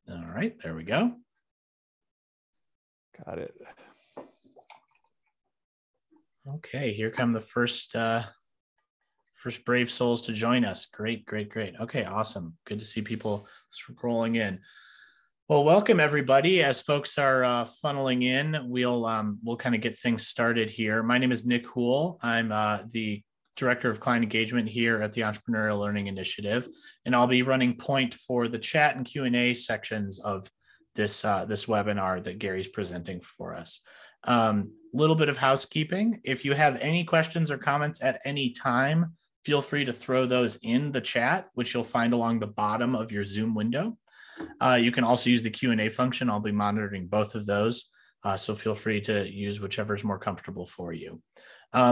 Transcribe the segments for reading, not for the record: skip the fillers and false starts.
All right, there we go. Got it. Okay, here come the first brave souls to join us. Great. Okay, awesome. Good to see people scrolling in. Well, welcome everybody. As folks are funneling in, we'll kind of get things started here. My name is Nick Houle. I'm the Director of Client Engagement here at the Entrepreneurial Learning Initiative, and I'll be running point for the chat and Q&A sections of this webinar that Gary's presenting for us. Little bit of housekeeping. If you have any questions or comments at any time, feel free to throw those in the chat, which you'll find along the bottom of your Zoom window. You can also use the Q&A function. I'll be monitoring both of those, so feel free to use whichever is more comfortable for you.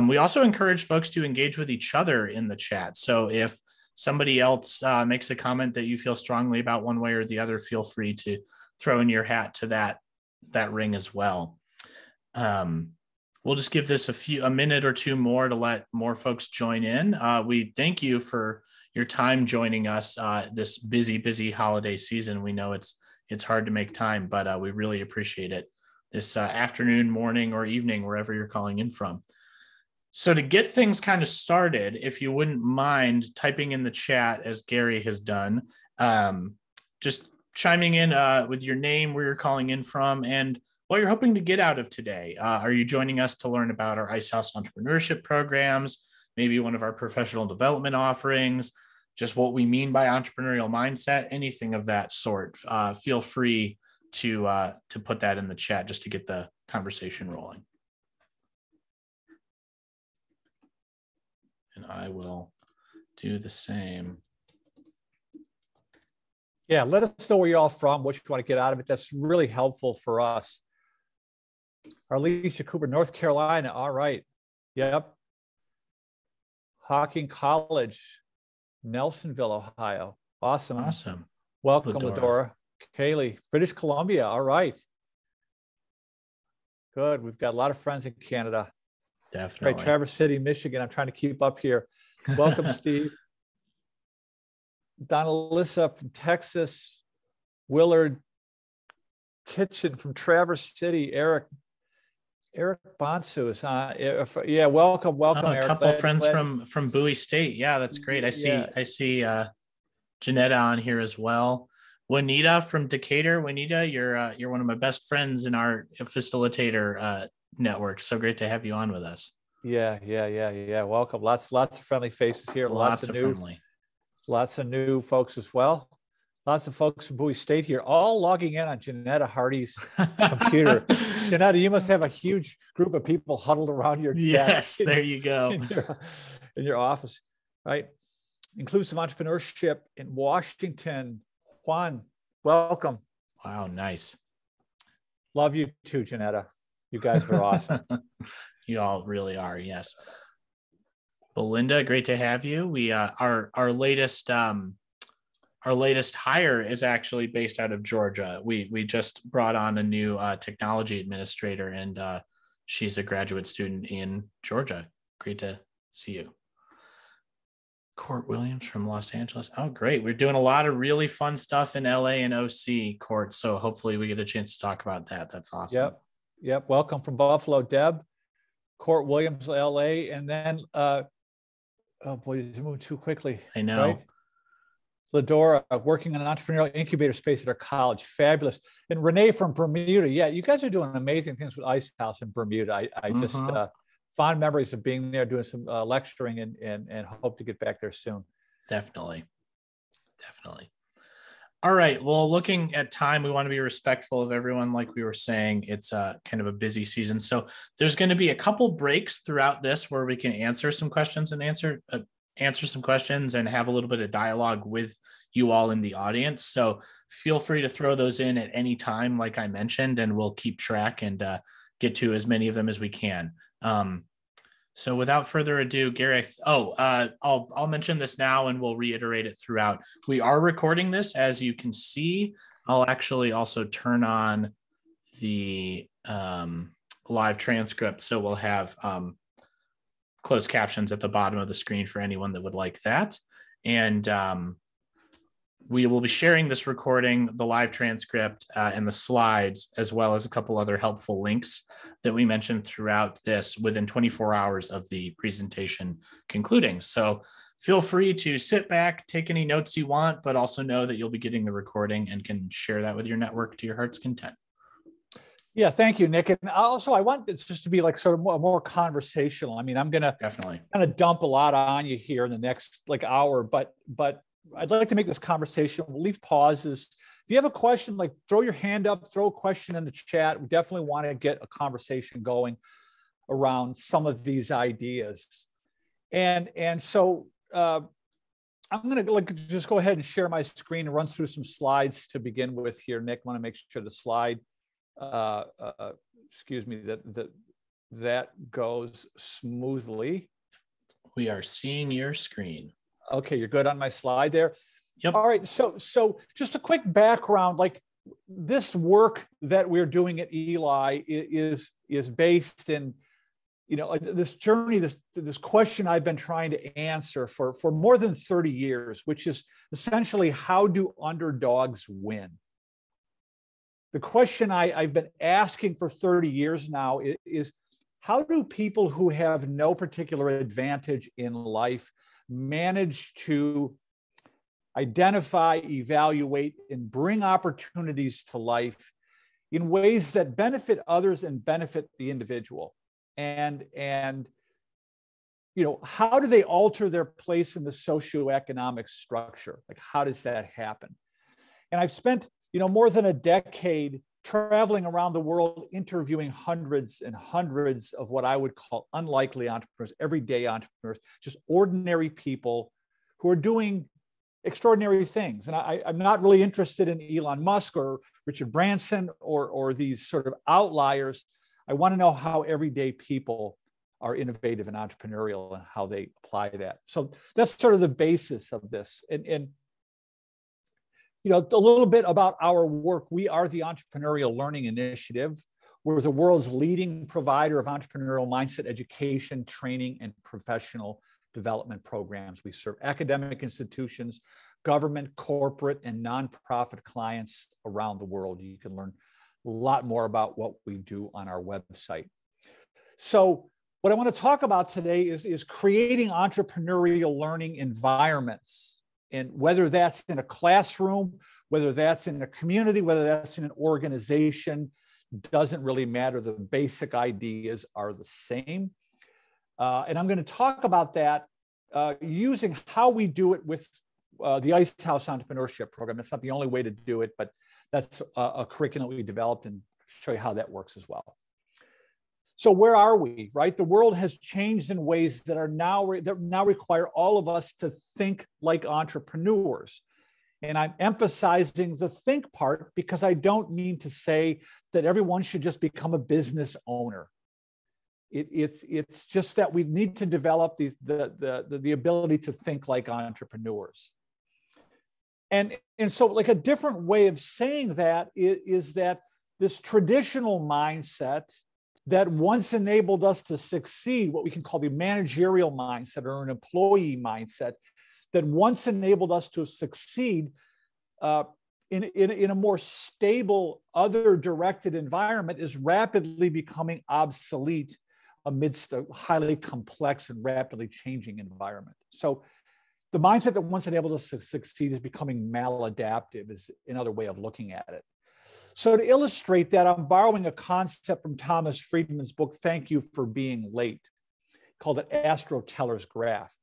We also encourage folks to engage with each other in the chat. So if somebody else makes a comment that you feel strongly about one way or the other, feel free to throw in your hat to that ring as well. We'll just give this a minute or two more to let more folks join in. We thank you for your time joining us this busy holiday season. We know it's hard to make time, but we really appreciate it this afternoon, morning, or evening, wherever you're calling in from. So to get things kind of started, if you wouldn't mind typing in the chat as Gary has done, just chiming in with your name, where you're calling in from, and what you're hoping to get out of today. Are you joining us to learn about our Icehouse Entrepreneurship Programs, maybe one of our professional development offerings, just what we mean by entrepreneurial mindset, anything of that sort? Feel free to put that in the chat just to get the conversation rolling. And I will do the same. Yeah, let us know where you're all from, what you want to get out of it. That's really helpful for us. Alicia Cooper, North Carolina. All right. Yep. Hocking College, Nelsonville, Ohio. Awesome. Welcome, Ladora. Kaylee, British Columbia. All right. Good. We've got a lot of friends in Canada. Definitely. Right, Traverse City, Michigan. I'm trying to keep up here. Welcome, Steve. Donna Lissa from Texas. Willard Kitchen from Traverse City. Eric Bonsu is yeah, welcome, Eric. A couple of friends from Bowie State. Yeah, that's great. I see Janetta on here as well. Juanita from Decatur. Juanita, you're one of my best friends in our facilitator network. So great to have you on with us. Yeah. Welcome. Lots of friendly faces here. Lots of new folks as well. Lots of folks from Bowie State here, all logging in on Janetta Hardy's computer. Janetta, you must have a huge group of people huddled around your desk. Yes, there you go. In your office, right? Inclusive Entrepreneurship in Washington. Juan, welcome. Wow, nice. Love you too, Janetta. You guys are awesome. You all really are, yes. Belinda, great to have you. We our latest hire is actually based out of Georgia. We just brought on a new technology administrator, and she's a graduate student in Georgia. Great to see you. Court Williams from Los Angeles. Oh, great. We're doing a lot of really fun stuff in LA and OC, Court. So hopefully we get a chance to talk about that. That's awesome. Yep. Welcome from Buffalo, Deb. Court Williams, LA. And then, oh boy, you moved too quickly. I know. Right? Ladora, working in an entrepreneurial incubator space at our college. Fabulous. And Renee from Bermuda. Yeah, you guys are doing amazing things with Ice House in Bermuda. I just fond memories of being there, doing some lecturing, and hope to get back there soon. Definitely. All right. Well, looking at time, we want to be respectful of everyone. Like we were saying, it's kind of a busy season. So there's going to be a couple breaks throughout this where we can answer some questions and answer some questions and have a little bit of dialogue with you all in the audience. So feel free to throw those in at any time, like I mentioned, and we'll keep track and get to as many of them as we can. So without further ado, Gary, I'll mention this now and we'll reiterate it throughout. We are recording this, as you can see. I'll actually also turn on the live transcript, so we'll have closed captions at the bottom of the screen for anyone that would like that. And We will be sharing this recording, the live transcript, and the slides, as well as a couple other helpful links that we mentioned throughout this within 24 hours of the presentation concluding. So feel free to sit back, take any notes you want, but also know that you'll be getting the recording and can share that with your network to your heart's content. Yeah, thank you, Nick. And also, I want this just to be like sort of more conversational. I mean, I'm going to definitely kind of dump a lot on you here in the next like hour, but I'd like to make this conversation. We'll leave pauses. If you have a question, like throw your hand up, throw a question in the chat. We definitely want to get a conversation going around some of these ideas. And so I'm going to like just go ahead and share my screen and run through some slides to begin with here. Nick, I want to make sure the slide, excuse me, that goes smoothly. We are seeing your screen. Okay, you're good on my slide there. Yep. All right. So just a quick background, like this work that we're doing at Eli is based in, this journey, this question I've been trying to answer for more than 30 years, which is essentially, how do underdogs win? The question I've been asking for 30 years now is how do people who have no particular advantage in life manage to identify, evaluate, and bring opportunities to life in ways that benefit others and benefit the individual? And how do they alter their place in the socioeconomic structure? Like, how does that happen? And I've spent, more than a decade traveling around the world, interviewing hundreds and hundreds of what I would call unlikely entrepreneurs, everyday entrepreneurs, just ordinary people who are doing extraordinary things. And I'm not really interested in Elon Musk or Richard Branson or these sort of outliers. I want to know how everyday people are innovative and entrepreneurial and how they apply that. So that's sort of the basis of this. And a little bit about our work. We are the Entrepreneurial Learning Initiative. We're the world's leading provider of entrepreneurial mindset education, training, and professional development programs. We serve academic institutions, government, corporate, and nonprofit clients around the world. You can learn a lot more about what we do on our website. So what I want to talk about today is creating entrepreneurial learning environments. And whether that's in a classroom, whether that's in a community, whether that's in an organization, doesn't really matter. The basic ideas are the same. And I'm going to talk about that using how we do it with the Icehouse Entrepreneurship Program. It's not the only way to do it, but that's a curriculum we developed, and show you how that works as well. So where are we, right? The world has changed in ways that now require all of us to think like entrepreneurs. And I'm emphasizing the think part because I don't mean to say that everyone should just become a business owner. It's just that we need to develop the ability to think like entrepreneurs. And so like a different way of saying that is that this traditional mindset that once enabled us to succeed, what we can call the managerial mindset or an employee mindset, that once enabled us to succeed in a more stable, other-directed environment, is rapidly becoming obsolete amidst a highly complex and rapidly changing environment. So the mindset that once enabled us to succeed is becoming maladaptive, is another way of looking at it. So to illustrate that, I'm borrowing a concept from Thomas Friedman's book, Thank You for Being Late, called it Astro Teller's Graph.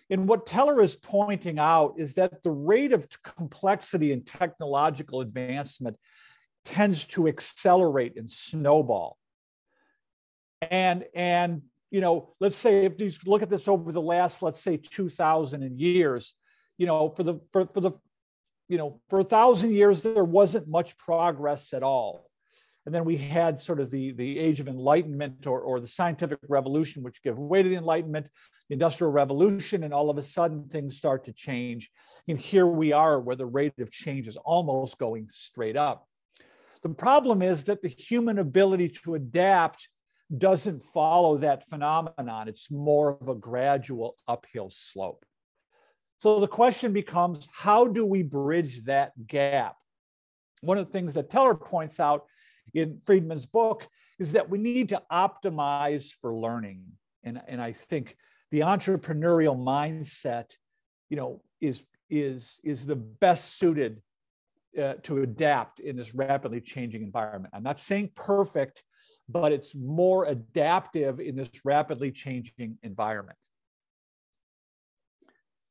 And what Teller is pointing out is that the rate of complexity and technological advancement tends to accelerate and snowball. And let's say if you look at this over the last, let's say 2,000 years, for 1,000 years, there wasn't much progress at all. And then we had sort of the age of enlightenment or the scientific revolution, which gave way to the Enlightenment, the Industrial Revolution, and all of a sudden things start to change. And here we are where the rate of change is almost going straight up. The problem is that the human ability to adapt doesn't follow that phenomenon. It's more of a gradual uphill slope. So the question becomes, how do we bridge that gap? One of the things that Teller points out in Friedman's book is that we need to optimize for learning. And I think the entrepreneurial mindset, is the best suited to adapt in this rapidly changing environment. I'm not saying perfect, but it's more adaptive in this rapidly changing environment.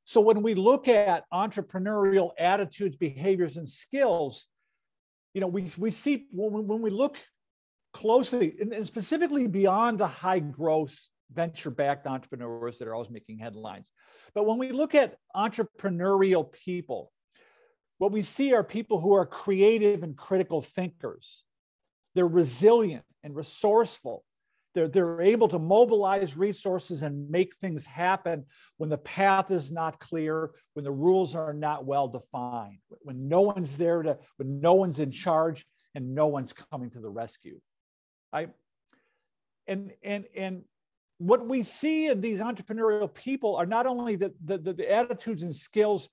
So when we look at entrepreneurial attitudes, behaviors, and skills, we see when we look closely, and specifically beyond the high growth venture-backed entrepreneurs that are always making headlines. But when we look at entrepreneurial people, what we see are people who are creative and critical thinkers. They're resilient and resourceful. They're able to mobilize resources and make things happen when the path is not clear, when the rules are not well defined, when no one's there when no one's in charge and no one's coming to the rescue. And what we see in these entrepreneurial people are not only the attitudes and skills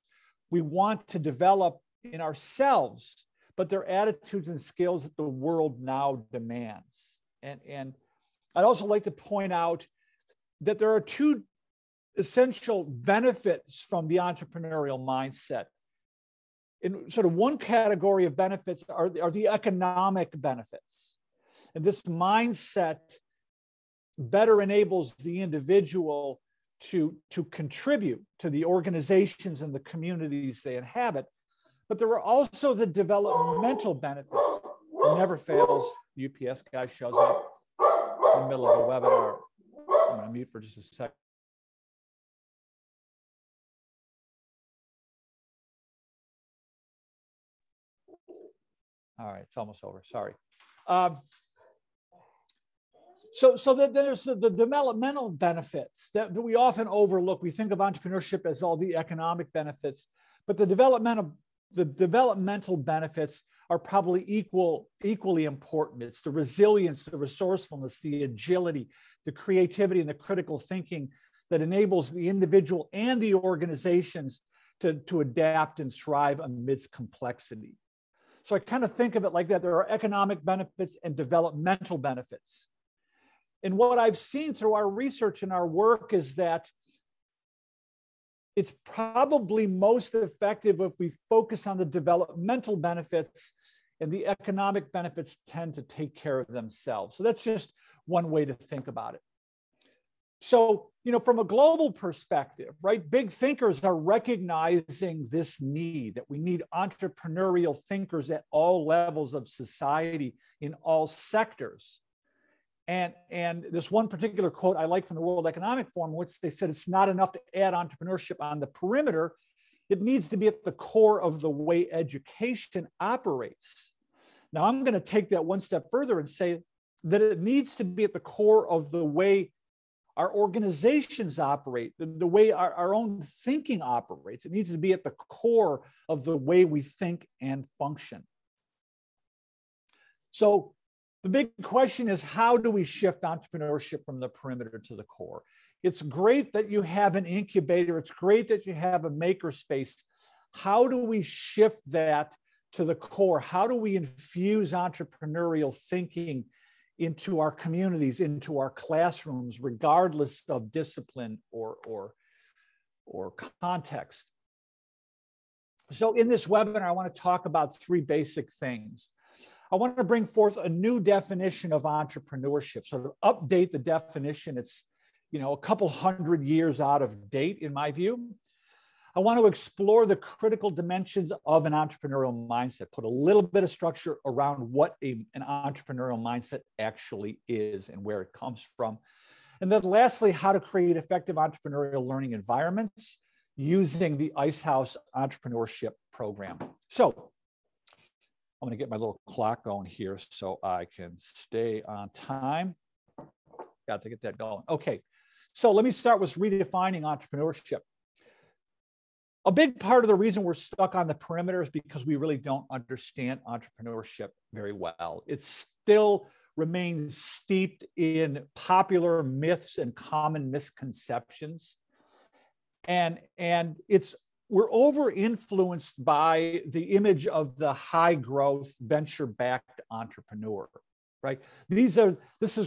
we want to develop in ourselves, but they're attitudes and skills that the world now demands. And I'd also like to point out that there are two essential benefits from the entrepreneurial mindset. In sort of one category of benefits are the economic benefits. And this mindset better enables the individual to contribute to the organizations and the communities they inhabit. But there are also the developmental benefits. It never fails. The UPS guy shows up in the middle of a webinar. I'm going to mute for just a second. All right, it's almost over. Sorry. So that there's the developmental benefits that we often overlook. We think of entrepreneurship as all the economic benefits, but the developmental benefits are probably equally important. It's the resilience, the resourcefulness, the agility, the creativity, and the critical thinking that enables the individual and the organizations to adapt and thrive amidst complexity. So I kind of think of it like that. There are economic benefits and developmental benefits. And what I've seen through our research and our work is that it's probably most effective if we focus on the developmental benefits, and the economic benefits tend to take care of themselves. So that's just one way to think about it. So, from a global perspective, right, big thinkers are recognizing this need, that we need entrepreneurial thinkers at all levels of society in all sectors. And this one particular quote I like from the World Economic Forum, in which they said it's not enough to add entrepreneurship on the perimeter. It needs to be at the core of the way education operates. Now, I'm going to take that one step further and say that it needs to be at the core of the way our organizations operate, the way our own thinking operates. It needs to be at the core of the way we think and function. So the big question is, how do we shift entrepreneurship from the perimeter to the core? It's great that you have an incubator. It's great that you have a makerspace. How do we shift that to the core? How do we infuse entrepreneurial thinking into our communities, into our classrooms, regardless of discipline or context? So in this webinar, I want to talk about three basic things. I want to bring forth a new definition of entrepreneurship, sort of update the definition. It's, a couple hundred years out of date, in my view. I want to explore the critical dimensions of an entrepreneurial mindset, put a little bit of structure around what an entrepreneurial mindset actually is and where it comes from. And then lastly, how to create effective entrepreneurial learning environments using the Icehouse Entrepreneurship Program. So I'm going to get my little clock going here so I can stay on time. Got to get that going. Okay, so let me start with redefining entrepreneurship. A big part of the reason we're stuck on the perimeter is because we really don't understand entrepreneurship very well. It still remains steeped in popular myths and common misconceptions. And we're over influenced by the image of the high growth venture backed entrepreneur, right? This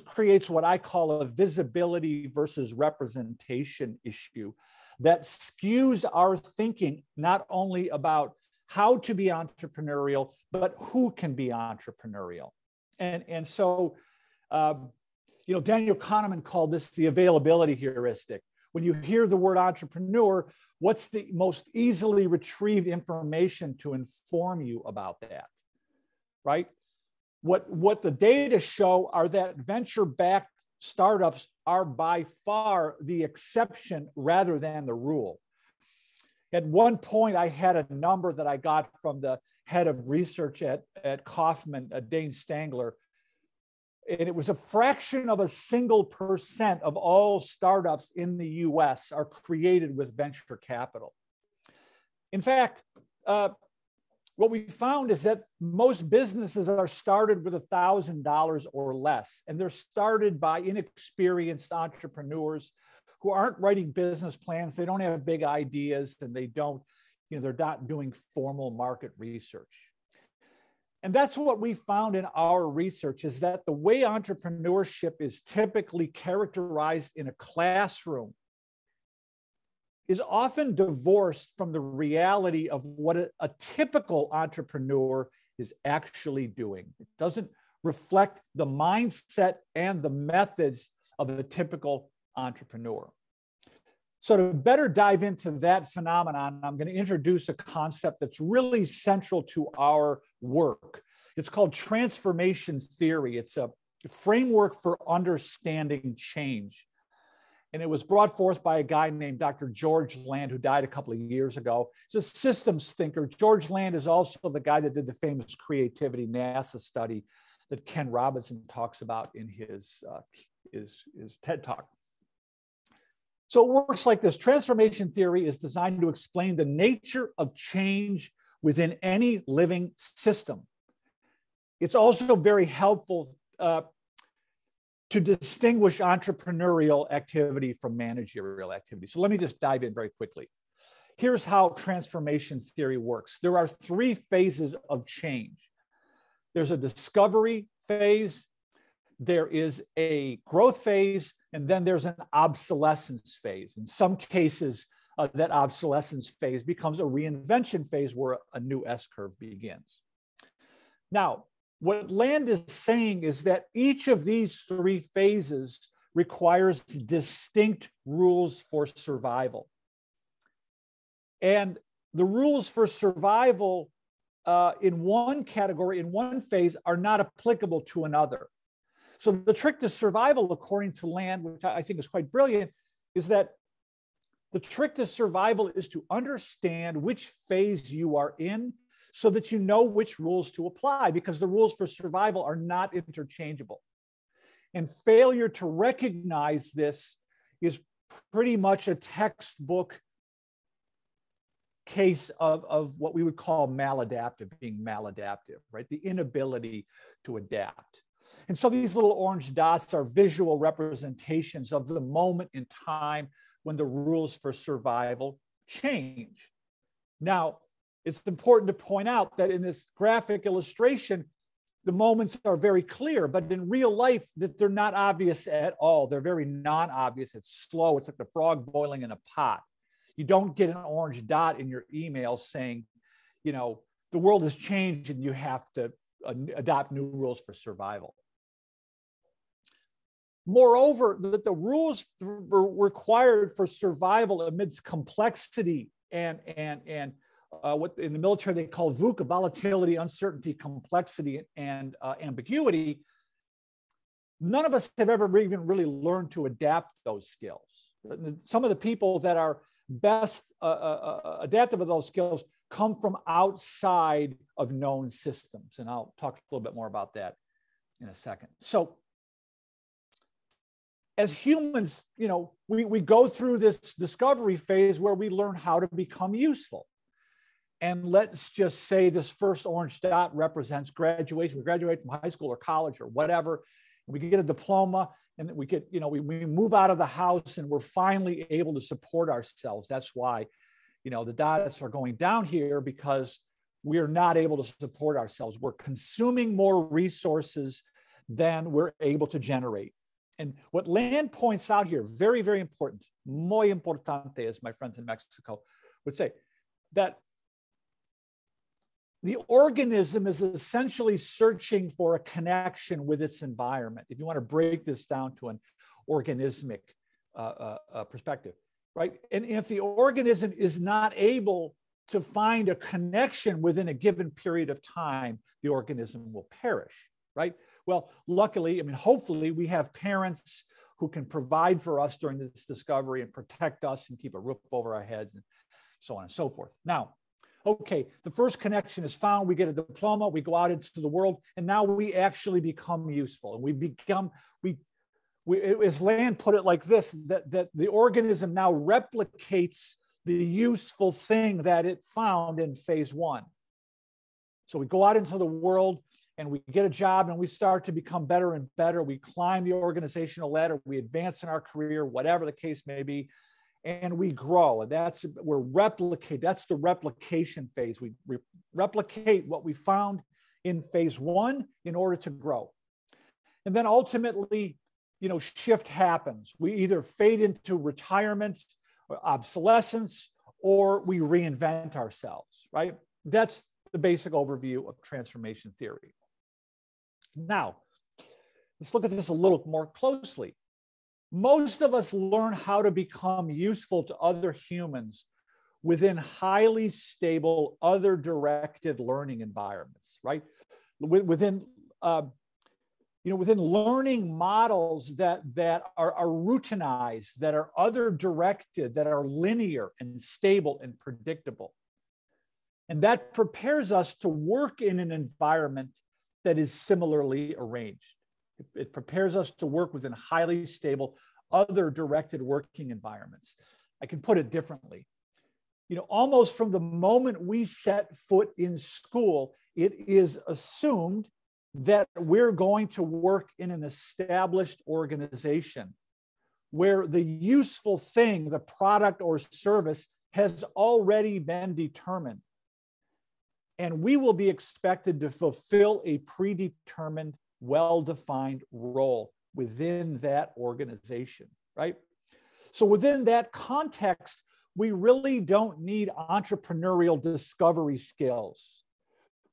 creates what I call a visibility versus representation issue that skews our thinking, not only about how to be entrepreneurial, but who can be entrepreneurial. And so, Daniel Kahneman called this the availability heuristic. When you hear the word entrepreneur, what's the most easily retrieved information to inform you about that, right? What the data show are that venture-backed startups are by far the exception rather than the rule. At one point, I had a number that I got from the head of research at Kaufman, Dane Stangler, and it was a fraction of a single % of all startups in the US are created with venture capital. In fact, what we found is that most businesses are started with $1,000 or less, and they're started by inexperienced entrepreneurs who aren't writing business plans. They don't have big ideas, and they're not doing formal market research. And that's what we found in our research, is that the way entrepreneurship is typically characterized in a classroom is often divorced from the reality of what a typical entrepreneur is actually doing. It doesn't reflect the mindset and the methods of a typical entrepreneur. So to better dive into that phenomenon, I'm going to introduce a concept that's really central to our work. It's called transformation theory. It's a framework for understanding change. And it was brought forth by a guy named Dr. George Land, who died a couple of years ago. He's a systems thinker. George Land is also the guy that did the famous creativity NASA study that Ken Robinson talks about in his TED Talk. So it works like this. Transformation theory is designed to explain the nature of change within any living system. It's also very helpful to distinguish entrepreneurial activity from managerial activity. So let me just dive in very quickly. Here's how transformation theory works. There are 3 phases of change. There's a discovery phase, there is a growth phase, and then there's an obsolescence phase. In some cases, that obsolescence phase becomes a reinvention phase where a new S-curve begins. Now, what Land is saying is that each of these 3 phases requires distinct rules for survival. And the rules for survival in one category, in one phase, are not applicable to another. So the trick to survival, according to Land, which I think is quite brilliant, is that the trick to survival is to understand which phase you are in so that you know which rules to apply, because the rules for survival are not interchangeable. And failure to recognize this is pretty much a textbook case of what we would call maladaptive, being maladaptive, right? The inability to adapt. And so these little orange dots are visual representations of the moment in time when the rules for survival change. Now, it's important to point out that in this graphic illustration, the moments are very clear, but in real life, that they're not obvious at all. They're very non-obvious. It's slow. It's like the frog boiling in a pot. You don't get an orange dot in your email saying, the world has changed and you have to adopt new rules for survival. Moreover, that the rules required for survival amidst complexity and what in the military they call VUCA, volatility, uncertainty, complexity, and ambiguity, none of us have ever even really learned to adapt those skills. Some of the people that are best adaptive of those skills come from outside of known systems. And I'll talk a little bit more about that in a second. So as humans, we go through this discovery phase where we learn how to become useful. And let's just say this first orange dot represents graduation. We graduate from high school or college or whatever. We get a diploma, and we get, we move out of the house and we're finally able to support ourselves. That's why, the dots are going down here, because we're not able to support ourselves. We're consuming more resources than we're able to generate. And what Land points out here, very, very important, muy importante, as my friends in Mexico would say, that the organism is essentially searching for a connection with its environment. If you want to break this down to an organismic perspective, right? And if the organism is not able to find a connection within a given period of time, the organism will perish, right? Well, luckily, hopefully we have parents who can provide for us during this discovery and protect us and keep a roof over our heads and so on and so forth. Now, okay, the first connection is found, we get a diploma, we go out into the world, and now we actually become useful. And as Land put it like this, that the organism now replicates the useful thing that it found in phase one. So we go out into the world and we get a job and we start to become better and better. We climb the organizational ladder, we advance in our career, whatever the case may be, and we grow. And that's the replication phase. We replicate what we found in phase one in order to grow. And then ultimately, shift happens. We either fade into retirement, or obsolescence, or we reinvent ourselves, right? That's the basic overview of transformation theory. Now, let's look at this a little more closely. Most of us learn how to become useful to other humans within highly stable, other-directed learning environments, right? Within learning models that are routinized, that are other-directed, that are linear and stable and predictable. And that prepares us to work in an environment that is similarly arranged. It prepares us to work within highly stable, other-directed working environments. I can put it differently. Almost from the moment we set foot in school, it is assumed that we're going to work in an established organization where the useful thing, the product or service, has already been determined. And we will be expected to fulfill a predetermined, well-defined role within that organization, right? So within that context, we really don't need entrepreneurial discovery skills.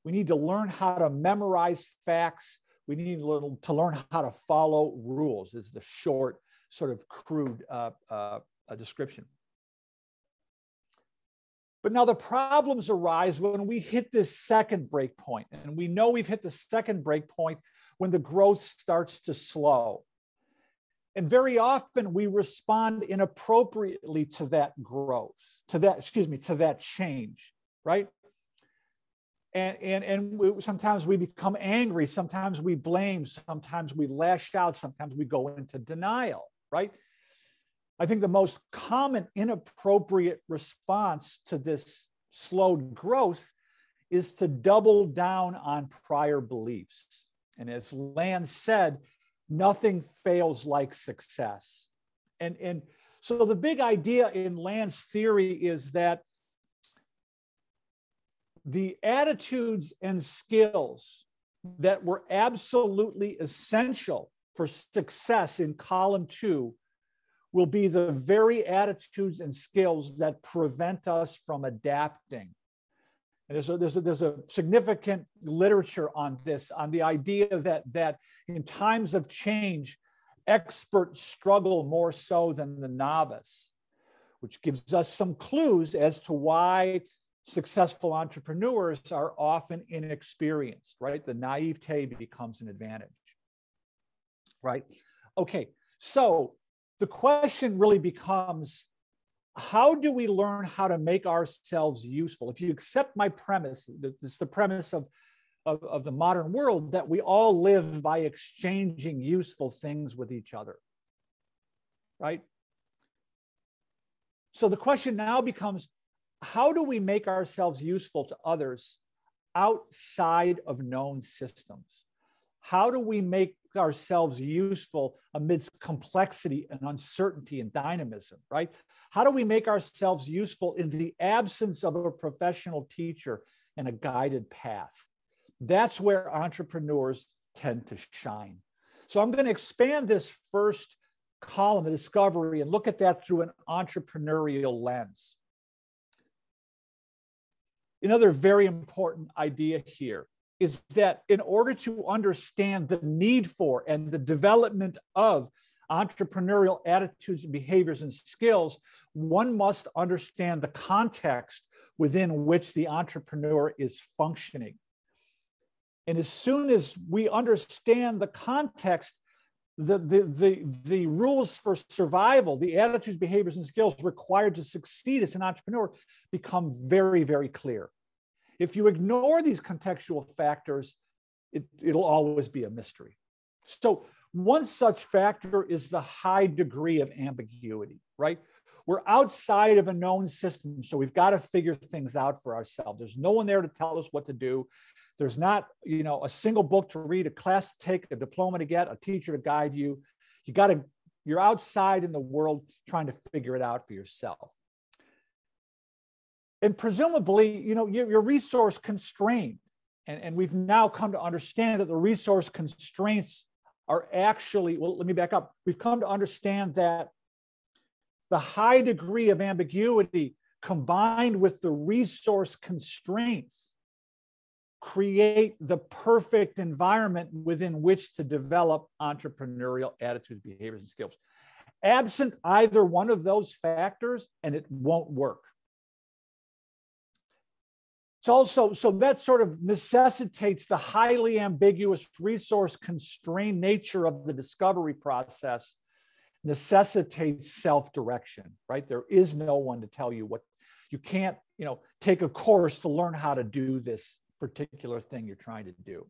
We need to learn how to memorize facts. We need to learn how to follow rules, is the short, sort of crude description. But now the problems arise when we hit this second break point. And we know we've hit the second break point when the growth starts to slow. And very often we respond inappropriately to that growth, to that change, right? Sometimes we become angry, sometimes we blame, sometimes we lash out, sometimes we go into denial, right? I think the most common inappropriate response to this slowed growth is to double down on prior beliefs. And as Land said, nothing fails like success. And so the big idea in Land's theory is that the attitudes and skills that were absolutely essential for success in column 2 will be the very attitudes and skills that prevent us from adapting. And there's a significant literature on this, on the idea that in times of change, experts struggle more so than the novice, which gives us some clues as to why successful entrepreneurs are often inexperienced, right? The naivete becomes an advantage, right? Okay, so the question really becomes, how do we learn how to make ourselves useful? If you accept my premise, it's the premise of the modern world, that we all live by exchanging useful things with each other, right? So the question now becomes, how do we make ourselves useful to others outside of known systems? How do we make ourselves useful amidst complexity and uncertainty and dynamism, right? How do we make ourselves useful in the absence of a professional teacher and a guided path? That's where entrepreneurs tend to shine. So I'm going to expand this first column, the discovery, and look at that through an entrepreneurial lens. Another very important idea here is that in order to understand the need for and the development of entrepreneurial attitudes and behaviors and skills, one must understand the context within which the entrepreneur is functioning. And as soon as we understand the context, the rules for survival, the attitudes, behaviors, and skills required to succeed as an entrepreneur become very, very clear. If you ignore these contextual factors, it'll always be a mystery. So one such factor is the high degree of ambiguity, right? We're outside of a known system, so we've got to figure things out for ourselves. There's no one there to tell us what to do. There's not, a single book to read, a class to take, a diploma to get, a teacher to guide you. You're outside in the world trying to figure it out for yourself. And presumably, you're resource constrained. And we've now come to understand that the resource constraints are actually, well, let me back up. We've come to understand that the high degree of ambiguity combined with the resource constraints create the perfect environment within which to develop entrepreneurial attitudes, behaviors, and skills. Absent either one of those factors, and it won't work. It's also, so that sort of necessitates the highly ambiguous resource constrained nature of the discovery process, necessitates self-direction, right? There is no one to tell you what, you can't, take a course to learn how to do this particular thing you're trying to do.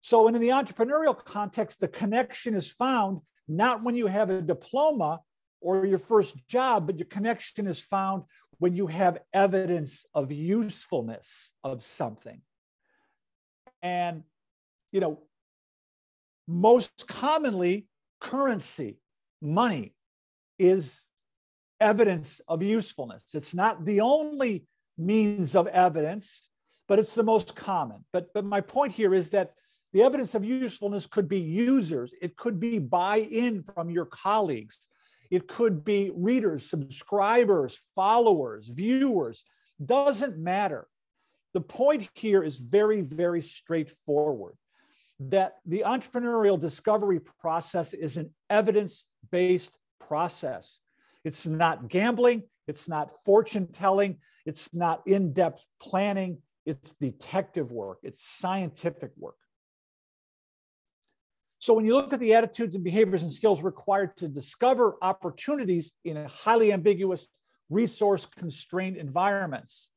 So in the entrepreneurial context, the connection is found not when you have a diploma or your first job, but your connection is found when you have evidence of usefulness of something. And, most commonly, currency, money, is evidence of usefulness. It's not the only means of evidence, but it's the most common. But my point here is that the evidence of usefulness could be users. It could be buy-in from your colleagues. It could be readers, subscribers, followers, viewers. Doesn't matter. The point here is very, very straightforward, that the entrepreneurial discovery process is an evidence-based process. It's not gambling. It's not fortune telling. It's not in-depth planning. It's detective work. It's scientific work. So when you look at the attitudes and behaviors and skills required to discover opportunities in a highly ambiguous, resource-constrained environments,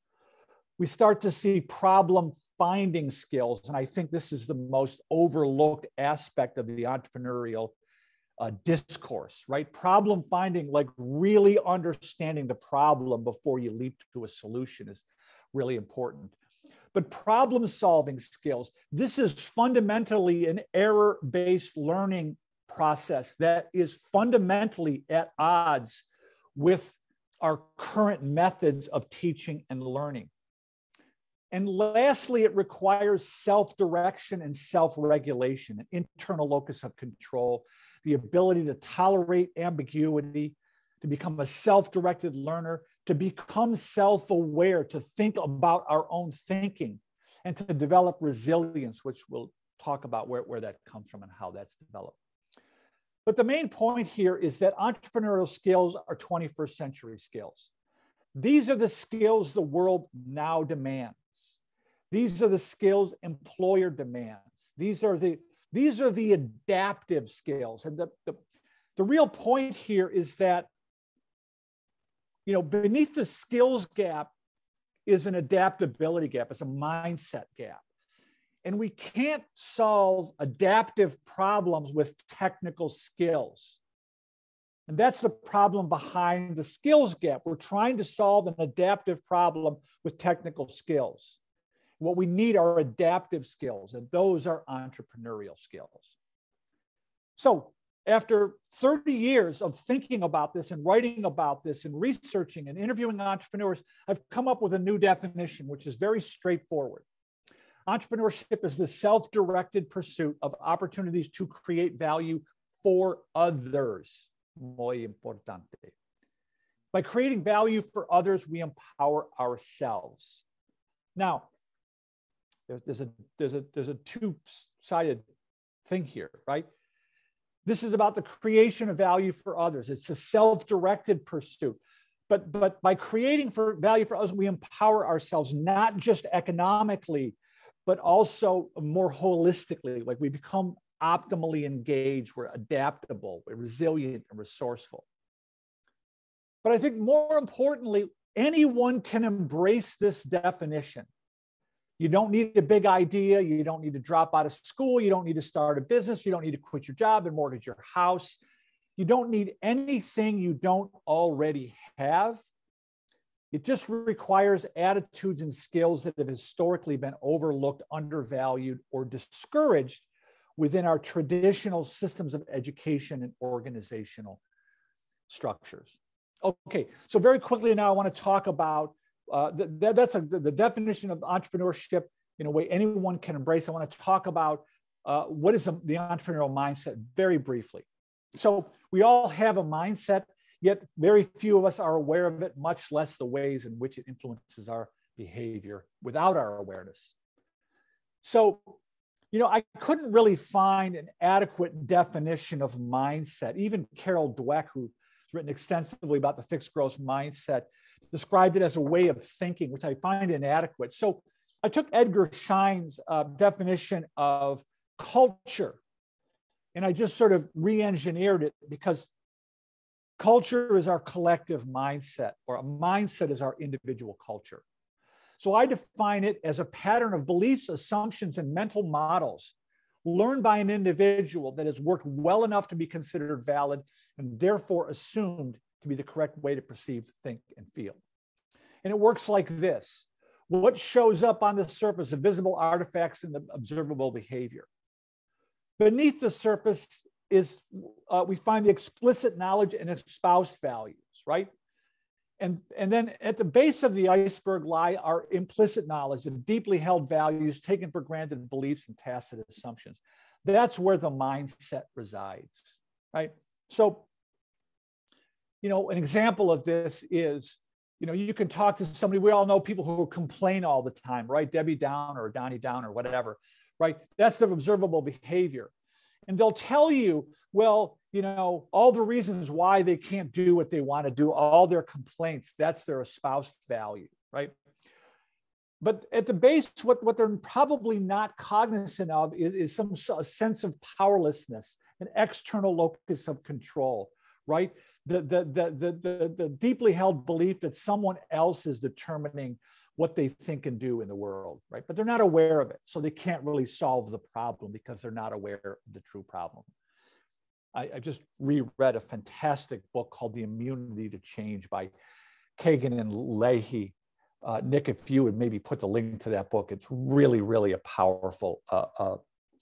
we start to see problem-finding skills. And I think this is the most overlooked aspect of the entrepreneurial discourse, right? Problem finding, like really understanding the problem before you leap to a solution, is really important. But problem-solving skills, this is fundamentally an error-based learning process that is fundamentally at odds with our current methods of teaching and learning. And lastly, it requires self-direction and self-regulation, an internal locus of control, the ability to tolerate ambiguity, to become a self-directed learner, to become self-aware, to think about our own thinking, and to develop resilience, which we'll talk about where that comes from and how that's developed. But the main point here is that entrepreneurial skills are 21st century skills. These are the skills the world now demands. These are the skills employer demands. These are the adaptive skills. And the real point here is that, beneath the skills gap is an adaptability gap. It's a mindset gap. And we can't solve adaptive problems with technical skills. And that's the problem behind the skills gap. We're trying to solve an adaptive problem with technical skills. What we need are adaptive skills, and those are entrepreneurial skills. So after 30 years of thinking about this and writing about this and researching and interviewing entrepreneurs, I've come up with a new definition, which is very straightforward. Entrepreneurship is the self-directed pursuit of opportunities to create value for others. Muy importante. By creating value for others, we empower ourselves. Now, there's a two-sided thing here, right? This is about the creation of value for others. It's a self-directed pursuit. But by creating value for others, we empower ourselves, not just economically, but also more holistically. Like we become optimally engaged, we're adaptable, we're resilient and resourceful. But I think more importantly, anyone can embrace this definition. You don't need a big idea. You don't need to drop out of school. You don't need to start a business. You don't need to quit your job and mortgage your house. You don't need anything you don't already have. It just requires attitudes and skills that have historically been overlooked, undervalued, or discouraged within our traditional systems of education and organizational structures. Okay, so very quickly now I want to talk about the definition of entrepreneurship in a way anyone can embrace. I want to talk about what is the entrepreneurial mindset very briefly. So we all have a mindset, yet very few of us are aware of it, much less the ways in which it influences our behavior without our awareness. So, I couldn't really find an adequate definition of mindset. Even Carol Dweck, who's written extensively about the fixed growth mindset, described it as a way of thinking, which I find inadequate. So I took Edgar Schein's definition of culture, and I just sort of re-engineered it, because culture is our collective mindset, or a mindset is our individual culture. So I define it as a pattern of beliefs, assumptions, and mental models learned by an individual that has worked well enough to be considered valid and therefore assumed to be the correct way to perceive, think, and feel. And it works like this. What shows up on the surface, the visible artifacts and the observable behavior. Beneath the surface is, we find the explicit knowledge and espoused values, right? And then at the base of the iceberg lie our implicit knowledge and deeply held values, taken for granted beliefs and tacit assumptions. That's where the mindset resides, right? So, an example of this is, you can talk to somebody. We all know people who complain all the time, right? Debbie Downer or Donnie Downer or whatever, right? That's their observable behavior. And they'll tell you, well, all the reasons why they can't do what they want to do, all their complaints, that's their espoused value, right? But at the base, what they're probably not cognizant of is a sense of powerlessness, an external locus of control, right? The deeply held belief that someone else is determining what they think and do in the world, right? But they're not aware of it. So they can't really solve the problem because they're not aware of the true problem. I just reread a fantastic book called The Immunity to Change by Kagan and Leahy. Nick, if you would maybe put the link to that book, it's really, really a powerful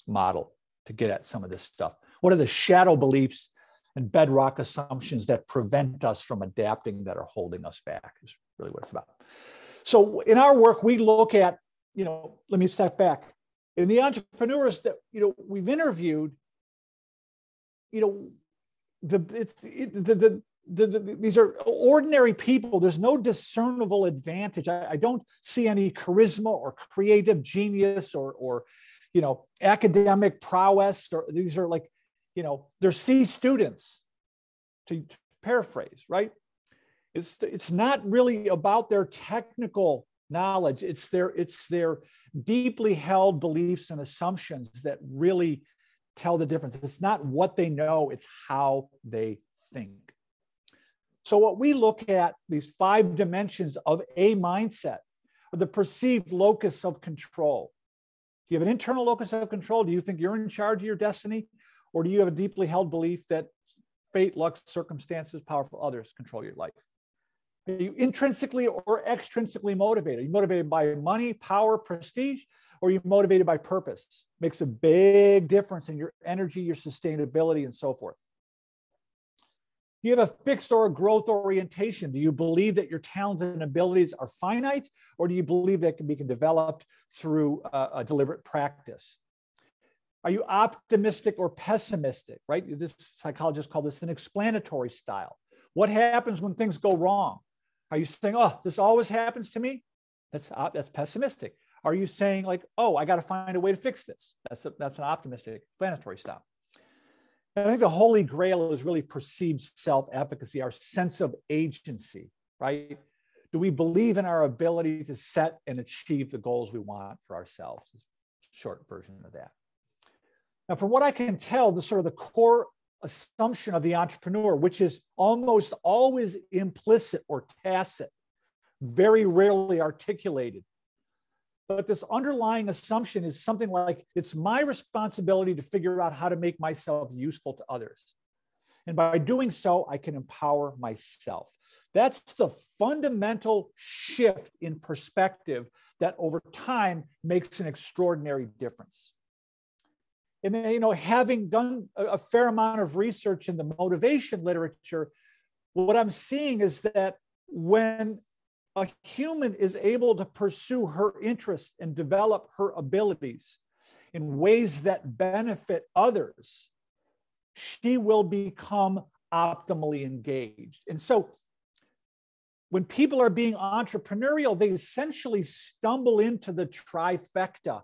model to get at some of this stuff. What are the shadow beliefs and bedrock assumptions that prevent us from adapting, that are holding us back, is really what it's about. So in our work, we look at, let me step back. In the entrepreneurs that, we've interviewed, these are ordinary people. There's no discernible advantage. I don't see any charisma or creative genius or academic prowess, or these are like, they're C students, to paraphrase, right? It's not really about their technical knowledge. It's their deeply held beliefs and assumptions that really tell the difference. It's not what they know, it's how they think. So what we look at, these 5 dimensions of a mindset, are the perceived locus of control. Do you have an internal locus of control? Do you think you're in charge of your destiny? Or do you have a deeply held belief that fate, luck, circumstances, powerful others control your life? Are you intrinsically or extrinsically motivated? Are you motivated by money, power, prestige, or are you motivated by purpose? Makes a big difference in your energy, your sustainability, and so forth. Do you have a fixed or a growth orientation? Do you believe that your talents and abilities are finite, or do you believe that can be developed through a deliberate practice? Are you optimistic or pessimistic, right? This psychologists call this an explanatory style. What happens when things go wrong? Are you saying, oh, this always happens to me? That's pessimistic. Are you saying like, oh, I got to find a way to fix this? That's an optimistic, explanatory style. And I think the holy grail is really perceived self-efficacy, our sense of agency, right? Do we believe in our ability to set and achieve the goals we want for ourselves? Is a short version of that. Now, from what I can tell, the sort of the core assumption of the entrepreneur, which is almost always implicit or tacit, very rarely articulated. But this underlying assumption is something like, it's my responsibility to figure out how to make myself useful to others. And by doing so, I can empower myself. That's the fundamental shift in perspective that over time makes an extraordinary difference. And having done a fair amount of research in the motivation literature, what I'm seeing is that when a human is able to pursue her interests and develop her abilities in ways that benefit others, she will become optimally engaged. And so when people are being entrepreneurial, they essentially stumble into the trifecta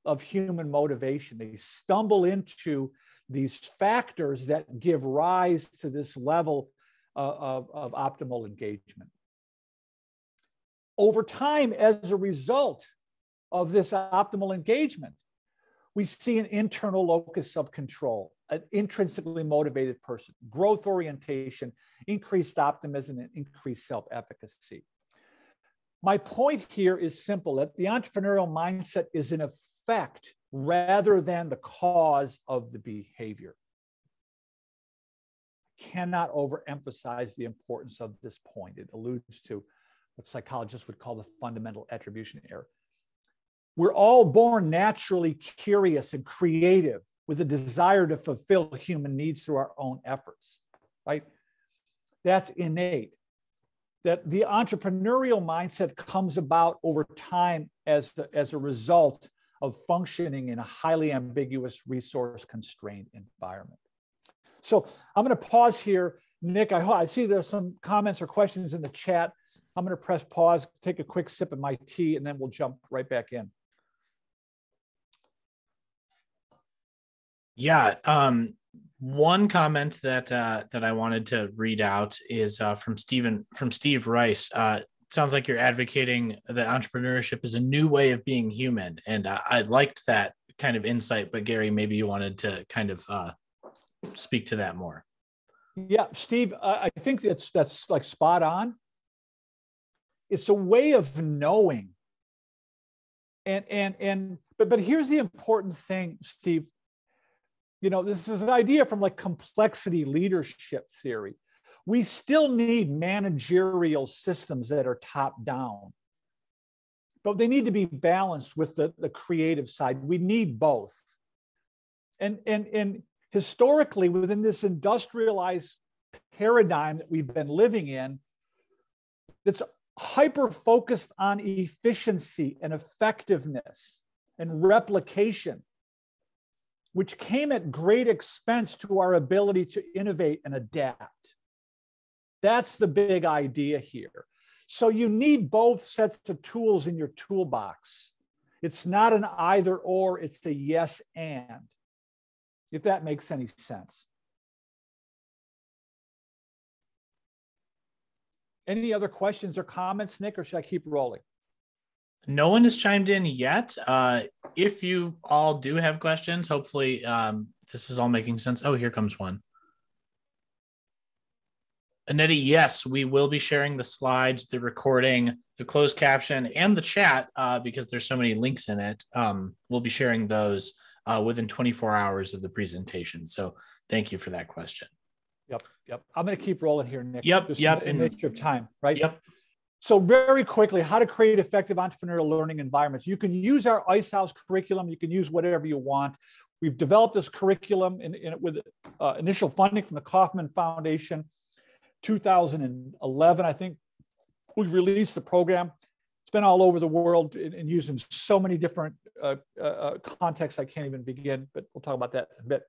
of human motivation. They stumble into these factors that give rise to this level of optimal engagement. Over time, as a result of this optimal engagement, we see an internal locus of control, an intrinsically motivated person, growth orientation, increased optimism, and increased self-efficacy. My point here is simple, that the entrepreneurial mindset is an effect rather than the cause of the behavior. I cannot overemphasize the importance of this point. It alludes to what psychologists would call the fundamental attribution error. We're all born naturally curious and creative with a desire to fulfill human needs through our own efforts, right? That's innate. That the entrepreneurial mindset comes about over time as a result of functioning in a highly ambiguous, resource-constrained environment. So I'm going to pause here. Nick, I see there's some comments or questions in the chat. I'm going to press pause, take a quick sip of my tea, and then we'll jump right back in. Yeah, one comment that I wanted to read out is from Steve Rice. Sounds like you're advocating that entrepreneurship is a new way of being human, and I liked that kind of insight. But Gary, maybe you wanted to kind of speak to that more. Yeah, Steve, I think that's like spot on. It's a way of knowing, but here's the important thing, Steve. This is an idea from like complexity leadership theory. We still need managerial systems that are top down, but they need to be balanced with the creative side. We need both. And historically, within this industrialized paradigm that we've been living in, it's hyper-focused on efficiency and effectiveness and replication, which came at great expense to our ability to innovate and adapt. That's the big idea here. So you need both sets of tools in your toolbox. It's not an either or, it's a yes and, if that makes any sense. Any other questions or comments, Nick, or should I keep rolling? No one has chimed in yet. If you all do have questions, hopefully this is all making sense. Oh, here comes one. Annette, yes, we will be sharing the slides, the recording, the closed caption, and the chat because there's so many links in it. We'll be sharing those within 24 hours of the presentation. So thank you for that question. Yep. I'm going to keep rolling here, Nick. Yep. Just Yep. in the nature of time, right? Yep. So very quickly, how to create effective entrepreneurial learning environments. You can use our Icehouse curriculum. You can use whatever you want. We've developed this curriculum with initial funding from the Kauffman Foundation, 2011, I think. We've released the program. It's been all over the world and used in so many different contexts I can't even begin, but we'll talk about that in a bit.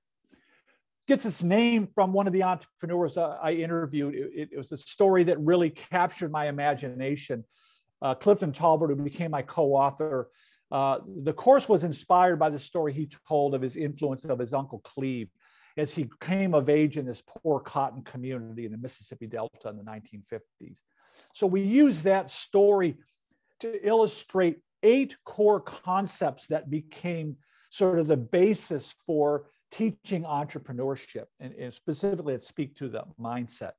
Gets its name from one of the entrepreneurs I interviewed. It was a story that really captured my imagination. Clifton Talbot, who became my co-author. The course was inspired by the story he told of his influence of his Uncle Cleve as he came of age in this poor cotton community in the Mississippi Delta in the 1950s. So we use that story to illustrate 8 core concepts that became sort of the basis for teaching entrepreneurship, and specifically it speak to the mindset.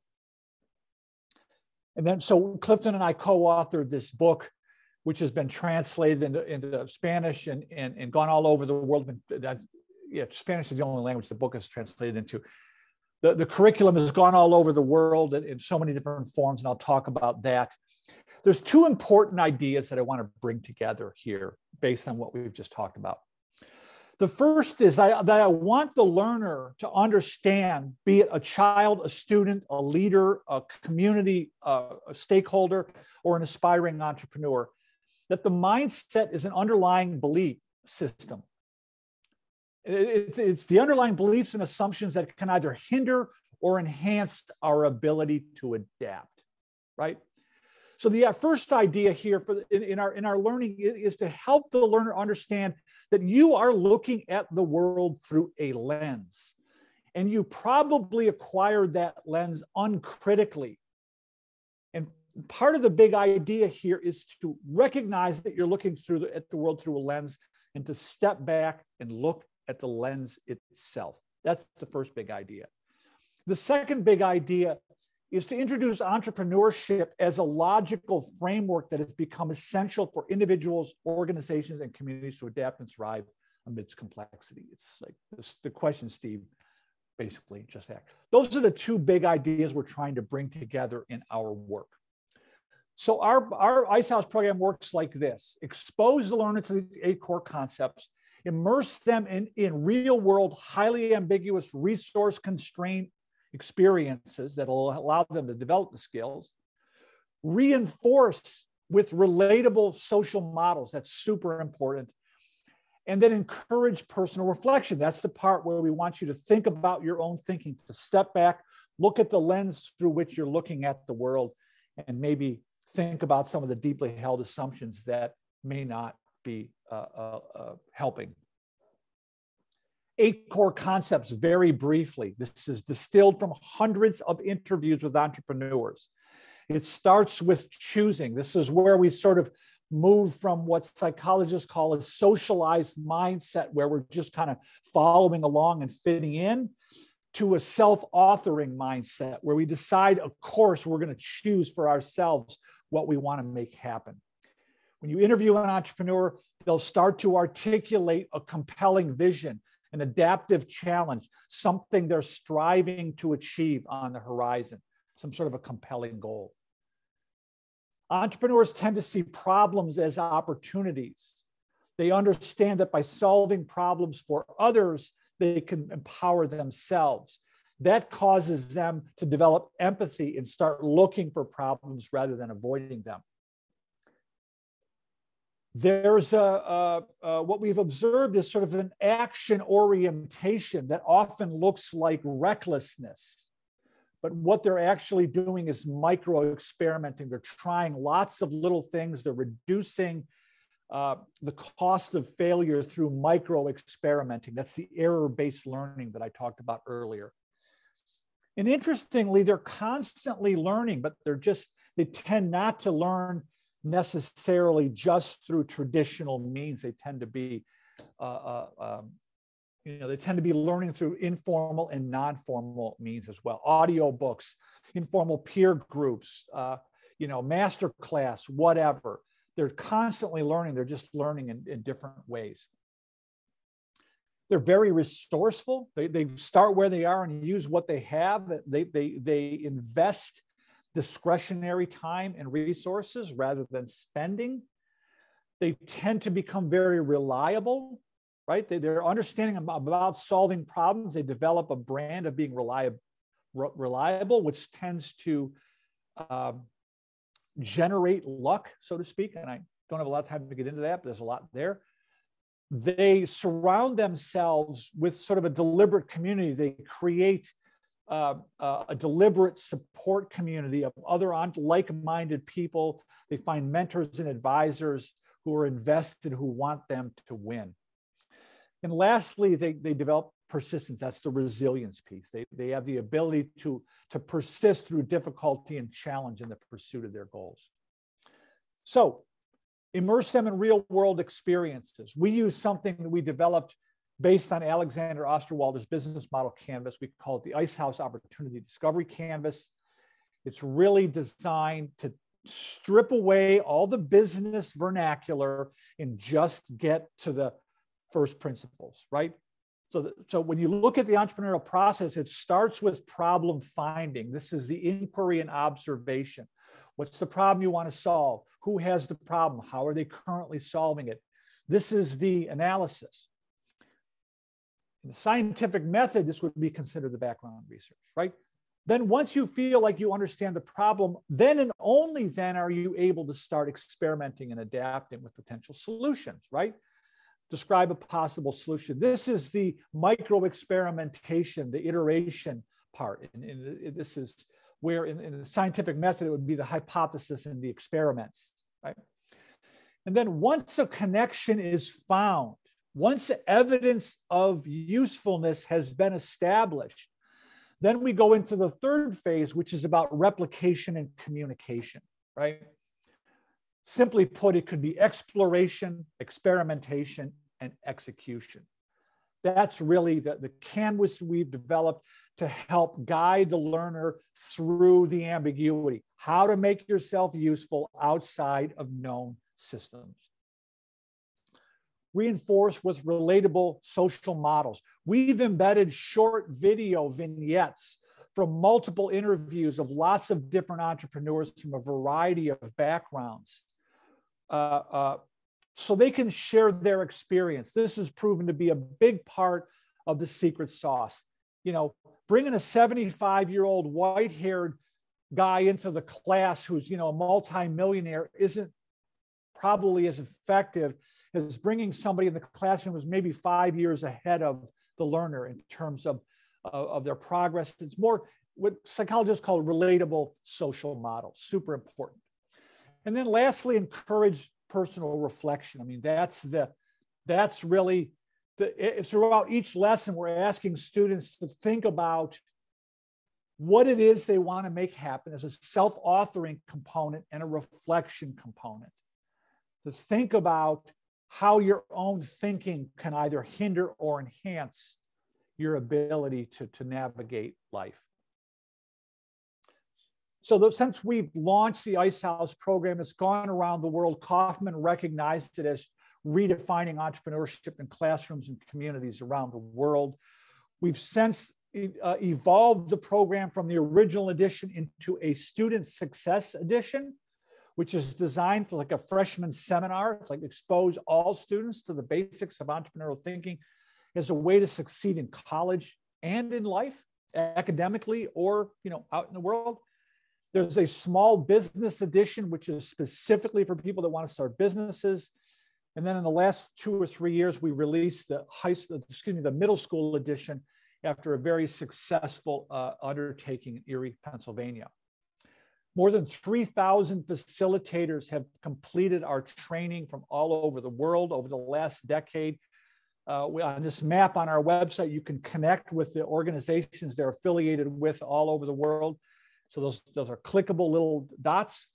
And then, so Clifton and I co-authored this book, which has been translated into Spanish and gone all over the world. Spanish is the only language the book is translated into. The curriculum has gone all over the world in so many different forms, and I'll talk about that. There's 2 important ideas that I want to bring together here based on what we've just talked about. The first is that I want the learner to understand, be it a child, a student, a leader, a community, a stakeholder, or an aspiring entrepreneur, that the mindset is an underlying belief system. It's the underlying beliefs and assumptions that can either hinder or enhance our ability to adapt, right? So the first idea here in our learning is to help the learner understand that you are looking at the world through a lens, and you probably acquired that lens uncritically. And part of the big idea here is to recognize that you're looking at the world through a lens, and to step back and look at the lens itself. That's the first big idea. The second big idea is to introduce entrepreneurship as a logical framework that has become essential for individuals, organizations, and communities to adapt and thrive amidst complexity. It's like the question, Steve, basically just that. Those are the 2 big ideas we're trying to bring together in our work. So our Icehouse program works like this: expose the learner to these 8 core concepts, immerse them in real world, highly ambiguous, resource constrained experiences that will allow them to develop the skills, reinforce with relatable social models. That's super important. And then encourage personal reflection. That's the part where we want you to think about your own thinking, to step back, look at the lens through which you're looking at the world, and maybe think about some of the deeply held assumptions that may not be helping. 8 core concepts, very briefly. This is distilled from hundreds of interviews with entrepreneurs. It starts with choosing. This is where we sort of move from what psychologists call a socialized mindset, where we're just kind of following along and fitting in, to a self-authoring mindset, where we decide a course we're going to choose for ourselves what we want to make happen. When you interview an entrepreneur, they'll start to articulate a compelling vision, an adaptive challenge, something they're striving to achieve on the horizon, some sort of a compelling goal. Entrepreneurs tend to see problems as opportunities. They understand that by solving problems for others, they can empower themselves. That causes them to develop empathy and start looking for problems rather than avoiding them. There's what we've observed is sort of an action orientation that often looks like recklessness, but what they're actually doing is micro experimenting. They're trying lots of little things. They're reducing the cost of failure through micro experimenting. That's the error-based learning that I talked about earlier. And interestingly, they're constantly learning, but they tend not to learn necessarily just through traditional means. They tend to be, they tend to be learning through informal and non-formal means as well. Audiobooks, informal peer groups, master class, whatever. They're constantly learning. They're just learning in different ways. They're very resourceful. They start where they are and use what they have. They invest discretionary time and resources rather than spending. They tend to become very reliable, right? They're understanding about solving problems. They develop a brand of being reliable, which tends to generate luck, so to speak. And I don't have a lot of time to get into that, but there's a lot there. They surround themselves with sort of a deliberate community. They create a deliberate support community of other like-minded people. They find mentors and advisors who are invested, who want them to win. And lastly, they develop persistence. That's the resilience piece. They have the ability to persist through difficulty and challenge in the pursuit of their goals. So immerse them in real world experiences. We use something that we developed based on Alexander Osterwalder's business model canvas. We call it the Icehouse Opportunity Discovery Canvas. It's really designed to strip away all the business vernacular and just get to the first principles, right? So when you look at the entrepreneurial process, it starts with problem finding. This is the inquiry and observation. What's the problem you want to solve? Who has the problem? How are they currently solving it? This is the analysis. In the scientific method, this would be considered the background research, right? Then once you feel like you understand the problem, then and only then are you able to start experimenting and adapting with potential solutions, right? Describe a possible solution. This is the micro experimentation, the iteration part. And this is where in the scientific method, it would be the hypothesis and the experiments, right? And then once a connection is found, once evidence of usefulness has been established, then we go into the third phase, which is about replication and communication, right? Simply put, it could be exploration, experimentation, and execution. That's really the canvas we've developed to help guide the learner through the ambiguity, how to make yourself useful outside of known systems. Reinforce with relatable social models. We've embedded short video vignettes from multiple interviews of lots of different entrepreneurs from a variety of backgrounds, so they can share their experience. This has proven to be a big part of the secret sauce. You know, bringing a 75-year-old white-haired guy into the class who's, you know, a multi-millionaire isn't probably as effective as bringing somebody in the classroom who's maybe 5 years ahead of the learner in terms of their progress. It's more what psychologists call relatable social models, super important. And then lastly, encourage personal reflection. I mean, that's really throughout each lesson, we're asking students to think about what it is they want to make happen as a self-authoring component and a reflection component. Just think about how your own thinking can either hinder or enhance your ability to navigate life. So since we've launched the Icehouse program, it's gone around the world. Kaufman recognized it as redefining entrepreneurship in classrooms and communities around the world. We've since evolved the program from the original edition into a student success edition, which is designed for like a freshman seminar. It's like expose all students to the basics of entrepreneurial thinking as a way to succeed in college and in life, academically or, you know, out in the world. There's a small business edition, which is specifically for people that want to start businesses. And then in the last 2 or 3 years, we released the middle school edition after a very successful undertaking in Erie, Pennsylvania. More than 3,000 facilitators have completed our training from all over the world over the last decade. On this map on our website, you can connect with the organizations they're affiliated with all over the world. So those are clickable little dots.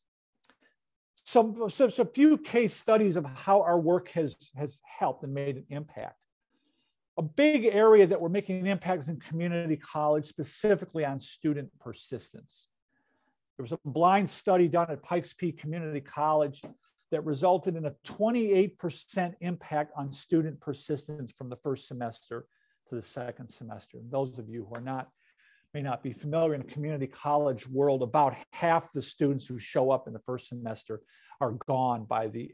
So a few case studies of how our work has helped and made an impact. A big area that we're making an impact is in community college, specifically on student persistence. There was a blind study done at Pikes Peak Community College that resulted in a 28% impact on student persistence from the first semester to the second semester. And those of you who may not be familiar in the community college world, about half the students who show up in the first semester are gone by the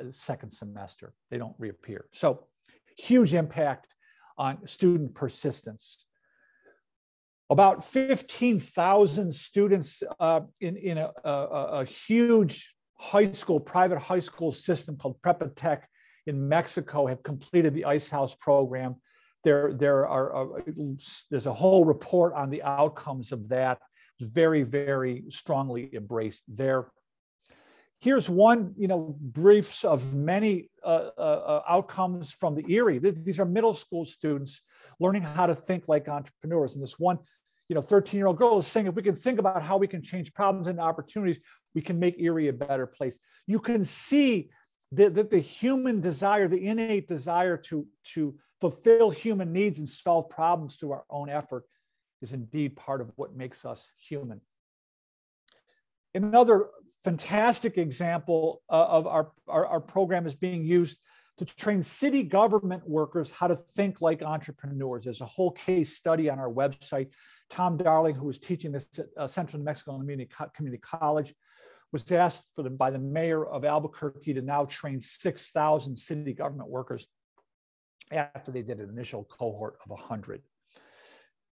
second semester. They don't reappear. So huge impact on student persistence. About 15,000 students in a huge private high school system called Prepatech in Mexico have completed the Icehouse program. There's a whole report on the outcomes of that. It's very, very strongly embraced there. Here's one, briefs of many outcomes from the Erie. These are middle school students learning how to think like entrepreneurs. And this one, 13-year-old girl is saying, if we can think about how we can change problems into opportunities, we can make Erie a better place. You can see that the human desire, the innate desire to fulfill human needs and solve problems through our own effort is indeed part of what makes us human. Another fantastic example of our program is being used to train city government workers how to think like entrepreneurs. There's a whole case study on our website. Tom Darling, who was teaching this at Central New Mexico Community College, was asked by the mayor of Albuquerque to now train 6,000 city government workers after they did an initial cohort of 100.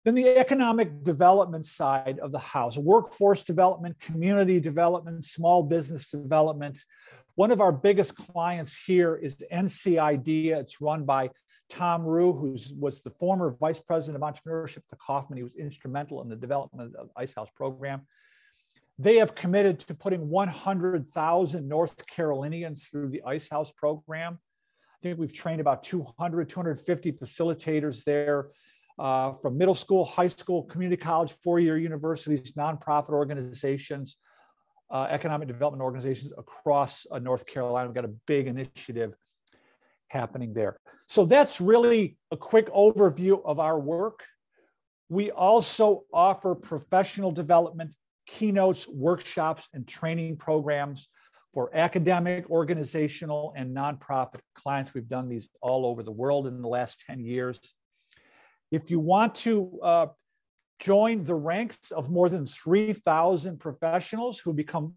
Then the economic development side of the house, workforce development, community development, small business development. One of our biggest clients here is NC Idea. It's run by Tom Rue, who was the former vice president of entrepreneurship to Kaufman. He was instrumental in the development of the Icehouse Program. They have committed to putting 100,000 North Carolinians through the Icehouse Program. I think we've trained about 250 facilitators there from middle school, high school, community college, four-year universities, nonprofit organizations, economic development organizations across North Carolina. We've got a big initiative happening there. So that's really a quick overview of our work. We also offer professional development, keynotes, workshops, and training programs for academic, organizational, and nonprofit clients. We've done these all over the world in the last 10 years. If you want to join the ranks of more than 3,000 professionals who become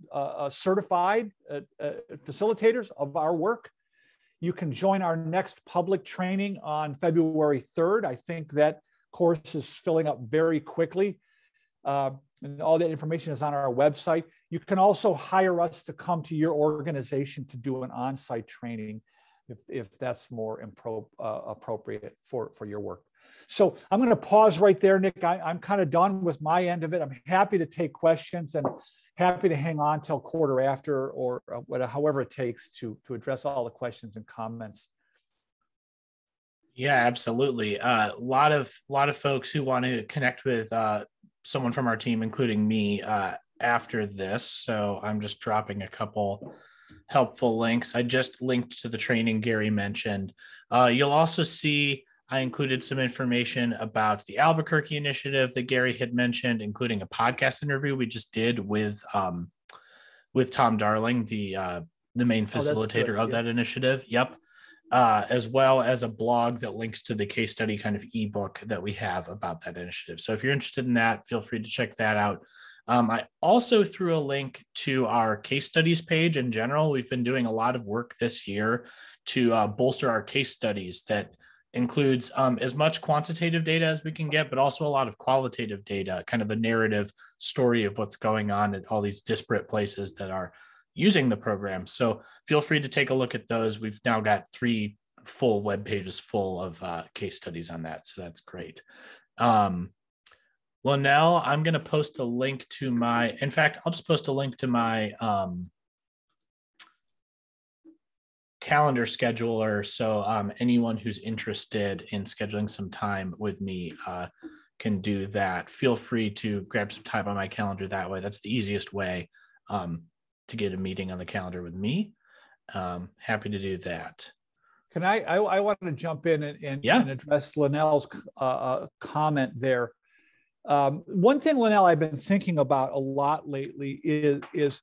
certified facilitators of our work, you can join our next public training on February 3rd. I think that course is filling up very quickly. And all that information is on our website. You can also hire us to come to your organization to do an on-site training if that's more appropriate for your work. So I'm going to pause right there, Nick. I'm kind of done with my end of it. I'm happy to take questions and happy to hang on till quarter after or however it takes to address all the questions and comments. Yeah, absolutely. A lot of folks who want to connect with someone from our team, including me, after this. So I'm just dropping a couple helpful links. I just linked to the training Gary mentioned. You'll also see I included some information about the Albuquerque initiative that Gary had mentioned, including a podcast interview we just did with Tom Darling, the main facilitator of that initiative. Yep. As well as a blog that links to the case study kind of ebook that we have about that initiative. So if you're interested in that, feel free to check that out. I also threw a link to our case studies page in general. We've been doing a lot of work this year to bolster our case studies that includes as much quantitative data as we can get, but also a lot of qualitative data, kind of the narrative story of what's going on at all these disparate places that are using the program. So feel free to take a look at those. We've now got 3 full web pages full of case studies on that. So that's great. Well, now I'm going to post a link to in fact, I'll just post a link to my calendar scheduler. So anyone who's interested in scheduling some time with me can do that. Feel free to grab some time on my calendar that way. That's the easiest way to get a meeting on the calendar with me. Happy to do that. Can I want to jump in and address Linnell's comment there. One thing, Linnell, I've been thinking about a lot lately is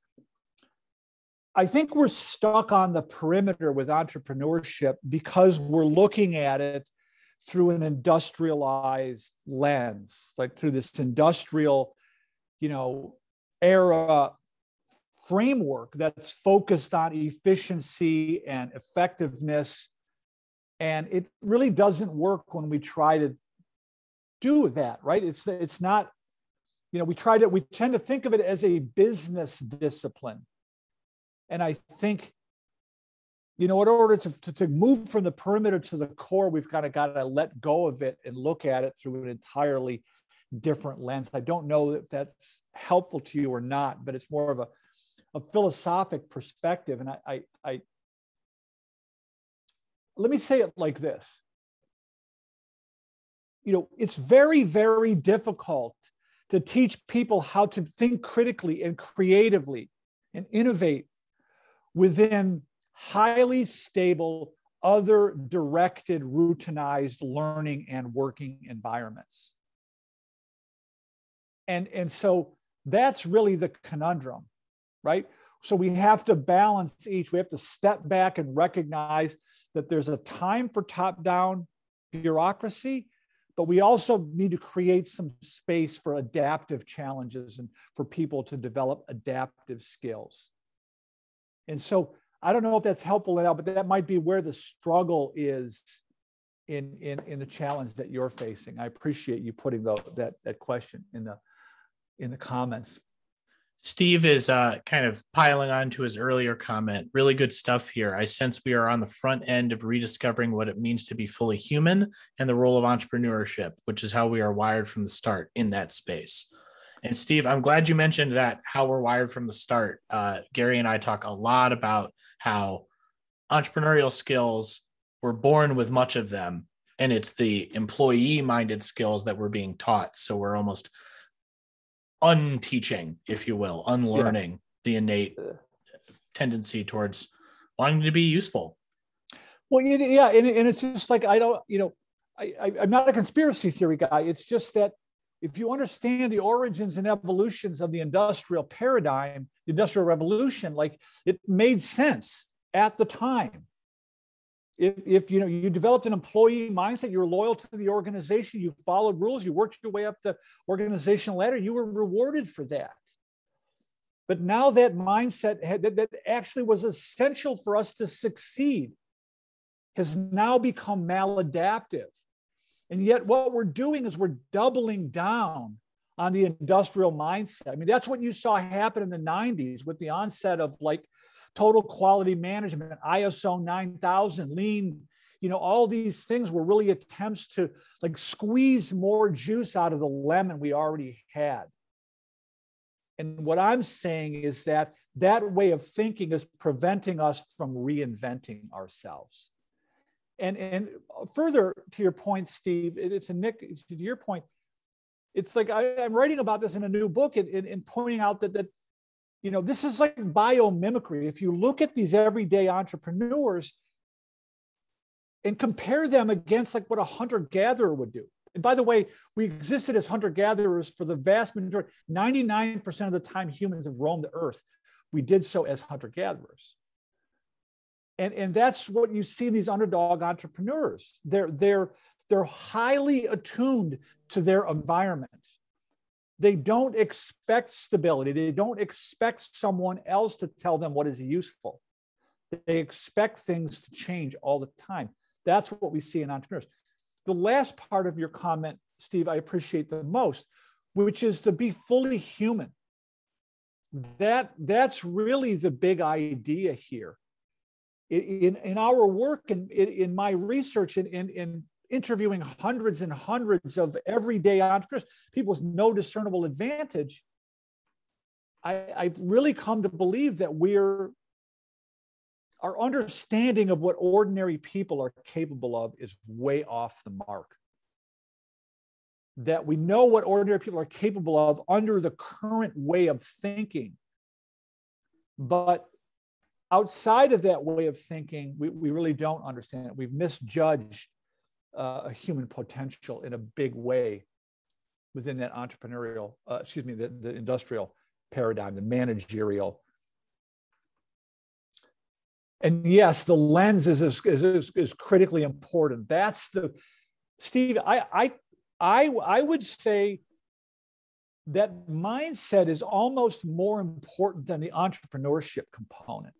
I think we're stuck on the perimeter with entrepreneurship because we're looking at it through an industrialized lens, like through this industrial, era framework that's focused on efficiency and effectiveness. And it really doesn't work when we try to do that, right? It's not, we tend to think of it as a business discipline. And I think, in order to move from the perimeter to the core, we've got to let go of it and look at it through an entirely different lens. I don't know if that's helpful to you or not, but it's more of a philosophic perspective. And I let me say it like this. It's very, very difficult to teach people how to think critically and creatively and innovate within highly stable, other directed, routinized learning and working environments. And so that's really the conundrum, right? So we have to balance each. We have to step back and recognize that there's a time for top-down bureaucracy, but we also need to create some space for adaptive challenges and for people to develop adaptive skills. And so I don't know if that's helpful now, but that might be where the struggle is in the challenge that you're facing. I appreciate you putting that question in the comments. Steve is kind of piling on to his earlier comment. Really good stuff here. I sense we are on the front end of rediscovering what it means to be fully human and the role of entrepreneurship, which is how we are wired from the start in that space. And Steve, I'm glad you mentioned that, how we're wired from the start. Gary and I talk a lot about how entrepreneurial skills, we're born with much of them, and it's the employee-minded skills that we're being taught. So we're almost unteaching, if you will, unlearning the innate tendency towards wanting to be useful. Well, yeah, and it's just like, I'm not a conspiracy theory guy. It's just that if you understand the origins and evolutions of the industrial paradigm, the Industrial Revolution, like, it made sense at the time. If you developed an employee mindset, you were loyal to the organization, you followed rules, you worked your way up the organizational ladder, you were rewarded for that. But now that mindset that actually was essential for us to succeed has now become maladaptive. And yet what we're doing is we're doubling down on the industrial mindset. I mean, that's what you saw happen in the 90s with the onset of like total quality management, ISO 9000, lean, all these things were really attempts to like squeeze more juice out of the lemon we already had. And what I'm saying is that way of thinking is preventing us from reinventing ourselves. And further to your point, Steve, to your point, it's like I'm writing about this in a new book and pointing out that this is like biomimicry. If you look at these everyday entrepreneurs and compare them against like what a hunter-gatherer would do. And by the way, we existed as hunter-gatherers for the vast majority. 99% of the time humans have roamed the earth, we did so as hunter-gatherers. And that's what you see in these underdog entrepreneurs. They're highly attuned to their environment. They don't expect stability. They don't expect someone else to tell them what is useful. They expect things to change all the time. That's what we see in entrepreneurs. The last part of your comment, Steve, I appreciate the most, which is to be fully human. That's really the big idea here. In our work and in my research in interviewing hundreds and hundreds of everyday entrepreneurs, people with no discernible advantage, I've really come to believe that our understanding of what ordinary people are capable of is way off the mark. That we know what ordinary people are capable of under the current way of thinking. But outside of that way of thinking, we really don't understand it. We've misjudged a human potential in a big way within that entrepreneurial, the industrial paradigm, the managerial And yes, the lens is critically important. That's the, Steve, I would say that mindset is almost more important than the entrepreneurship component.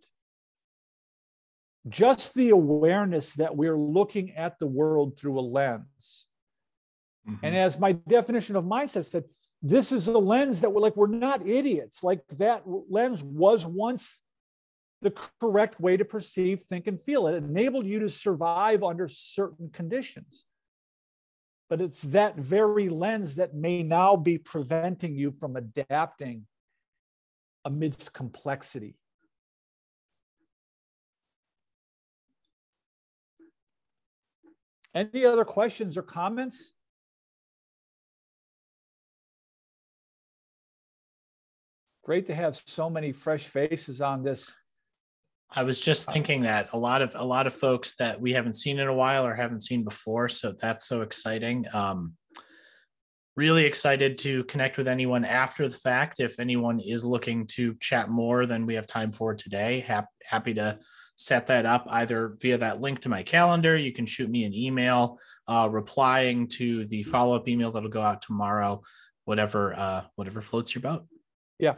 Just the awareness that we're looking at the world through a lens. Mm-hmm. And as my definition of mindset said, this is a lens that we're not idiots. Like that lens was once the correct way to perceive, think, and feel. It enabled you to survive under certain conditions. But it's that very lens that may now be preventing you from adapting amidst complexity. Any other questions or comments? Great to have so many fresh faces on this. I was just thinking that a lot of folks that we haven't seen in a while or haven't seen before. So that's so exciting. Really excited to connect with anyone after the fact. If anyone is looking to chat more than we have time for today, happy to set that up either via that link to my calendar. You can shoot me an email, replying to the follow-up email that'll go out tomorrow, whatever floats your boat. Yeah.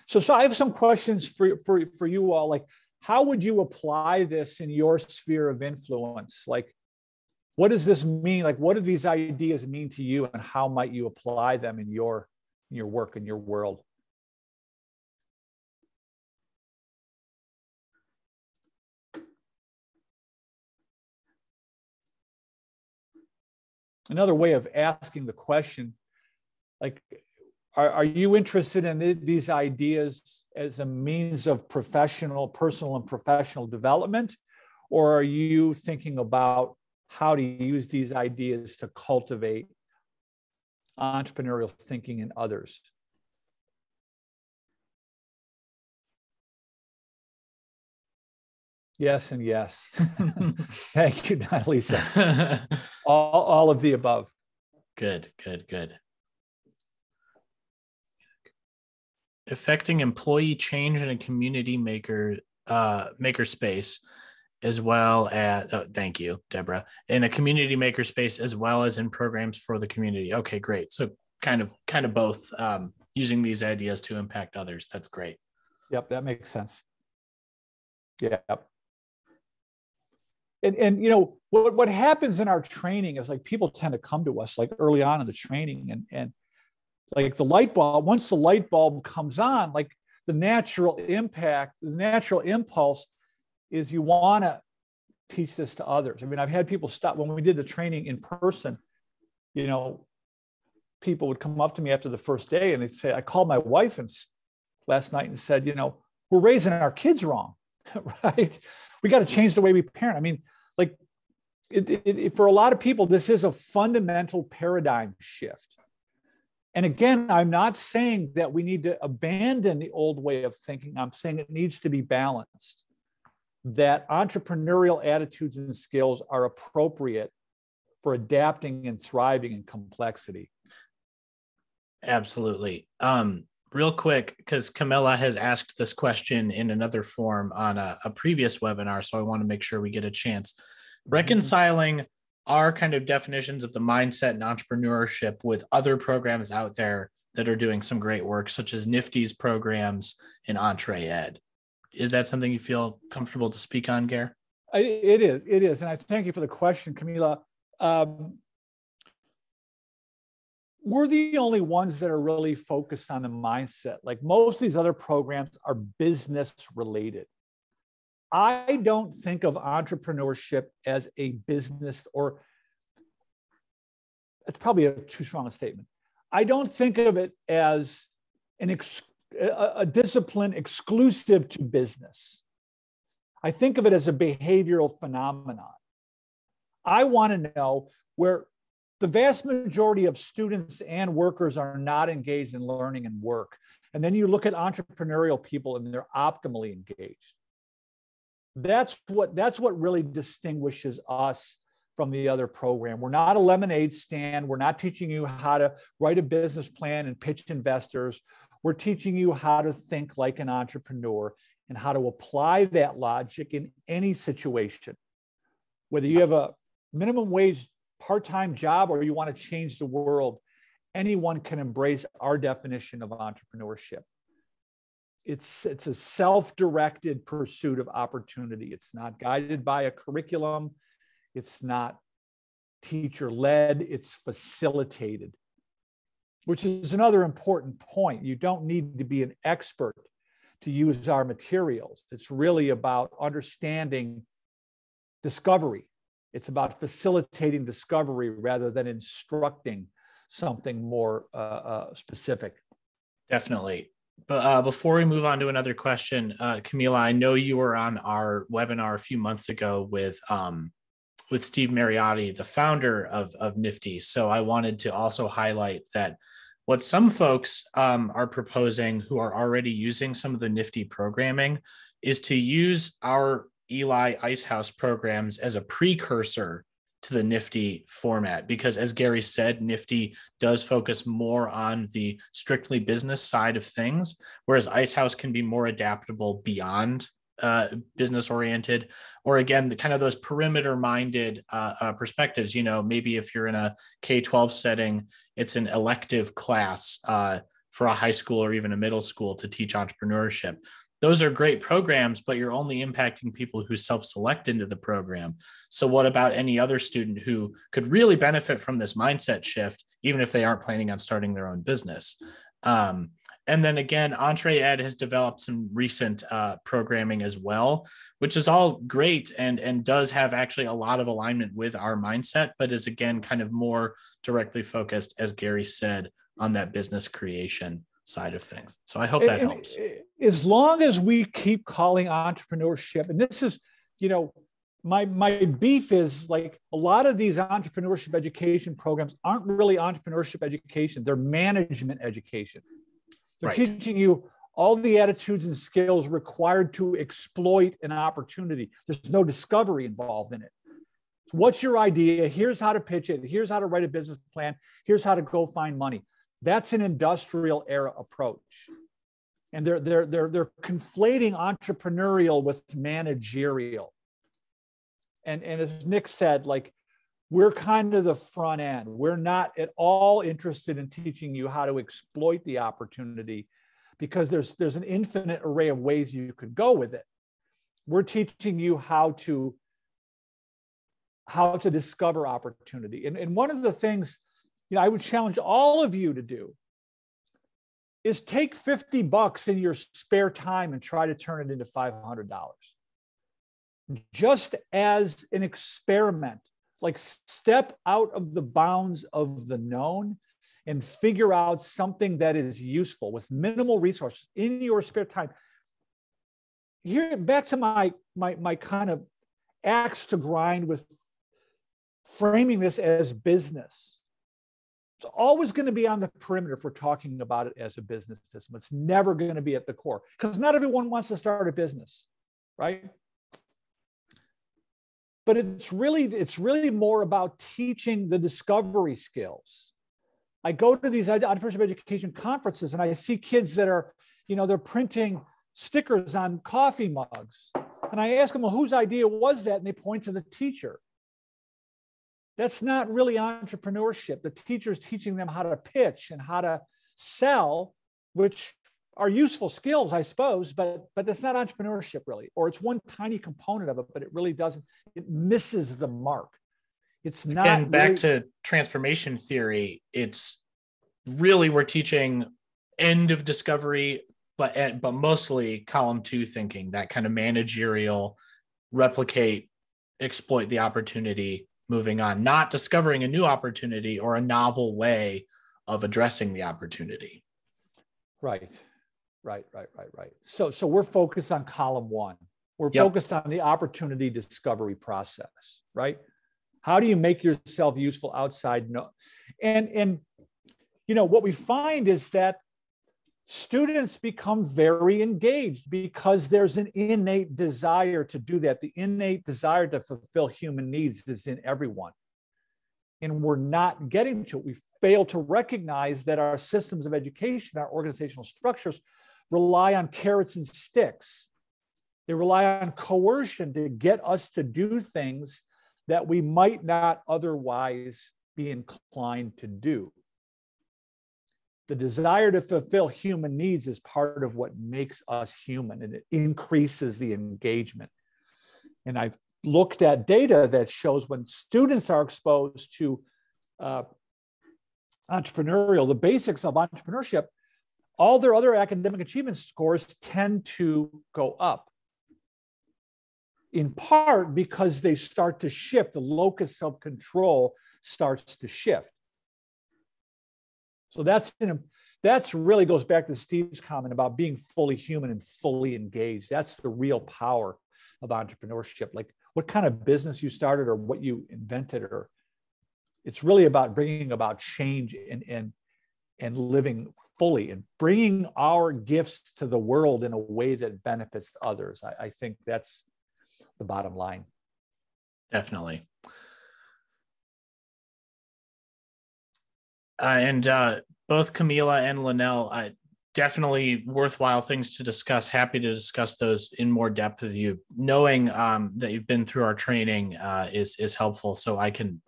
So I have some questions for you all. Like, how would you apply this in your sphere of influence? Like, what does this mean? Like, what do these ideas mean to you, and how might you apply them in your work, in your world? Another way of asking the question, like, are you interested in these ideas as a means of personal and professional development? Or are you thinking about how to use these ideas to cultivate entrepreneurial thinking in others? Yes and yes. Thank you, Lisa. all of the above. Good. Affecting employee change in a community maker space, as well as, thank you, Deborah, in a community maker space, as well as in programs for the community. Okay, great. So kind of both, using these ideas to impact others. That's great. Yep, that makes sense. Yeah. And you know, what happens in our training is, like, people tend to come to us like early on in the training, and like the light bulb, once the light bulb comes on, like the natural impulse is you want to teach this to others. I mean, I've had people stop when we did the training in person, you know, people would come up to me after the first day and they'd say, I called my wife last night and said, you know, we're raising our kids wrong, right? We got to change the way we parent. I mean, like for a lot of people, this is a fundamental paradigm shift. And again, I'm not saying that we need to abandon the old way of thinking. I'm saying it needs to be balanced, that entrepreneurial attitudes and skills are appropriate for adapting and thriving in complexity. Absolutely. Real quick, because Camilla has asked this question in another form on a previous webinar, so I want to make sure we get a chance. Reconciling our kind of definitions of the mindset and entrepreneurship with other programs out there that are doing some great work, such as Nifty's programs and EntreEd. Is that something you feel comfortable to speak on, Gary? It is. And I thank you for the question, Camila. We're the only ones that are really focused on the mindset. Like, most of these other programs are business related. I don't think of entrepreneurship as a business, or it's probably too strong a statement. I don't think of it as a discipline exclusive to business. I think of it as a behavioral phenomenon. I want to know where the vast majority of students and workers are not engaged in learning and work. And then you look at entrepreneurial people and they're optimally engaged. That's what really distinguishes us from the other program. We're not a lemonade stand. We're not teaching you how to write a business plan and pitch investors. We're teaching you how to think like an entrepreneur and how to apply that logic in any situation. Whether you have a minimum wage part-time job or you want to change the world, anyone can embrace our definition of entrepreneurship. It's a self-directed pursuit of opportunity. It's not guided by a curriculum. It's not teacher-led. It's facilitated, which is another important point. You don't need to be an expert to use our materials. It's really about understanding discovery. It's about facilitating discovery rather than instructing something more specific. Definitely. But before we move on to another question, Camila, I know you were on our webinar a few months ago with Steve Mariotti, the founder of Nifty. So I wanted to also highlight that what some folks are proposing who are already using some of the Nifty programming is to use our Eli Icehouse programs as a precursor to the Nifty format, because as Gary said, Nifty does focus more on the strictly business side of things, whereas Icehouse can be more adaptable beyond business oriented, or again, the kind of those perimeter minded perspectives. You know, maybe if you're in a K-12 setting, it's an elective class for a high school or even a middle school to teach entrepreneurship. Those are great programs, but you're only impacting people who self-select into the program. So what about any other student who could really benefit from this mindset shift, even if they aren't planning on starting their own business? And then again, EntreEd has developed some recent programming as well, which is all great and does have actually a lot of alignment with our mindset, but is again kind of more directly focused, as Gary said, on that business creation side of things. So I hope that helps. As long as we keep calling entrepreneurship, and this is, you know, my beef is like a lot of these entrepreneurship education programs aren't really entrepreneurship education. They're management education. They're teaching you all the attitudes and skills required to exploit an opportunity. There's no discovery involved in it. So what's your idea? Here's how to pitch it. Here's how to write a business plan. Here's how to go find money. That's an industrial era approach. And they're conflating entrepreneurial with managerial. And as Nick said, like, we're kind of the front end. We're not at all interested in teaching you how to exploit the opportunity, because there's an infinite array of ways you could go with it. We're teaching you how to discover opportunity. And one of the things, you know, I would challenge all of you to do is take $50 in your spare time and try to turn it into $500, just as an experiment. Like, step out of the bounds of the known and figure out something that is useful with minimal resources in your spare time. Here, back to my kind of axe to grind with framing this as business. It's always going to be on the perimeter if we're talking about it as a business system. It's never going to be at the core, because not everyone wants to start a business, right? But it's really more about teaching the discovery skills. I go to these entrepreneurship education conferences and I see kids that are, you know, they're printing stickers on coffee mugs. And I ask them, well, whose idea was that? And they point to the teacher. That's not really entrepreneurship. The teacher's teaching them how to pitch and how to sell, which are useful skills, I suppose, but that's not entrepreneurship really, or it's one tiny component of it, but it really doesn't, it misses the mark. It's not. And back to transformation theory, it's really, we're teaching end of discovery, but mostly column 2 thinking, that kind of managerial, replicate, exploit the opportunity, moving on, not discovering a new opportunity or a novel way of addressing the opportunity. Right. So we're focused on column 1. We're focused on the opportunity discovery process, right? How do you make yourself useful outside? And you know, what we find is that students become very engaged because there's an innate desire to do that. The innate desire to fulfill human needs is in everyone. And we're not getting to it. We fail to recognize that our systems of education, our organizational structures, rely on carrots and sticks. They rely on coercion to get us to do things that we might not otherwise be inclined to do. The desire to fulfill human needs is part of what makes us human, and it increases the engagement. And I've looked at data that shows when students are exposed to the basics of entrepreneurship, all their other academic achievement scores tend to go up. In part because they start to shift, the locus of control starts to shift. So that's really goes back to Steve's comment about being fully human and fully engaged. That's the real power of entrepreneurship. Like what kind of business you started or what you invented, or it's really about bringing about change and living fully and bringing our gifts to the world in a way that benefits others. I think that's the bottom line. Definitely. Both Camila and Linnell, definitely worthwhile things to discuss. Happy to discuss those in more depth with you. Knowing that you've been through our training is helpful, so I can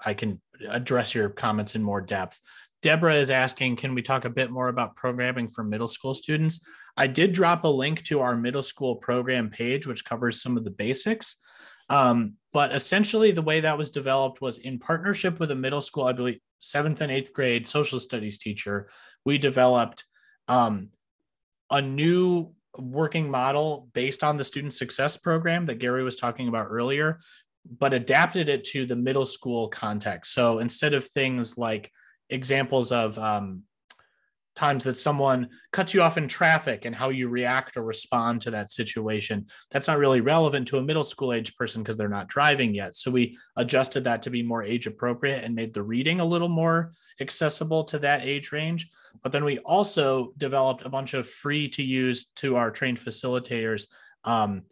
address your comments in more depth. Deborah is asking, can we talk a bit more about programming for middle school students? I did drop a link to our middle school program page, which covers some of the basics. But essentially the way that was developed was in partnership with a middle school, I believe 7th and 8th grade social studies teacher. We developed a new working model based on the student success program that Gary was talking about earlier, but adapted it to the middle school context. So instead of things like examples of times that someone cuts you off in traffic and how you react or respond to that situation, that's not really relevant to a middle school age person because they're not driving yet. So we adjusted that to be more age appropriate and made the reading a little more accessible to that age range. But then we also developed a bunch of free to use to our trained facilitators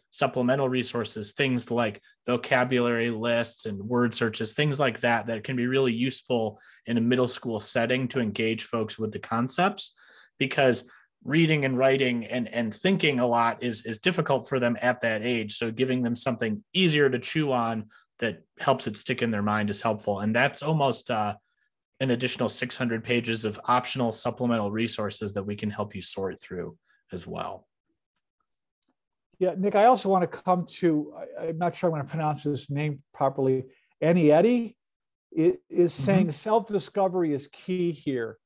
supplemental resources, things like vocabulary lists and word searches, things like that, that can be really useful in a middle school setting to engage folks with the concepts, because reading and writing and thinking a lot is difficult for them at that age. So giving them something easier to chew on that helps it stick in their mind is helpful. And that's almost an additional 600 pages of optional supplemental resources that we can help you sort through as well. Yeah, Nick, I also want to come to, I'm not sure I'm going to pronounce his name properly. Eddie is saying self-discovery is key here.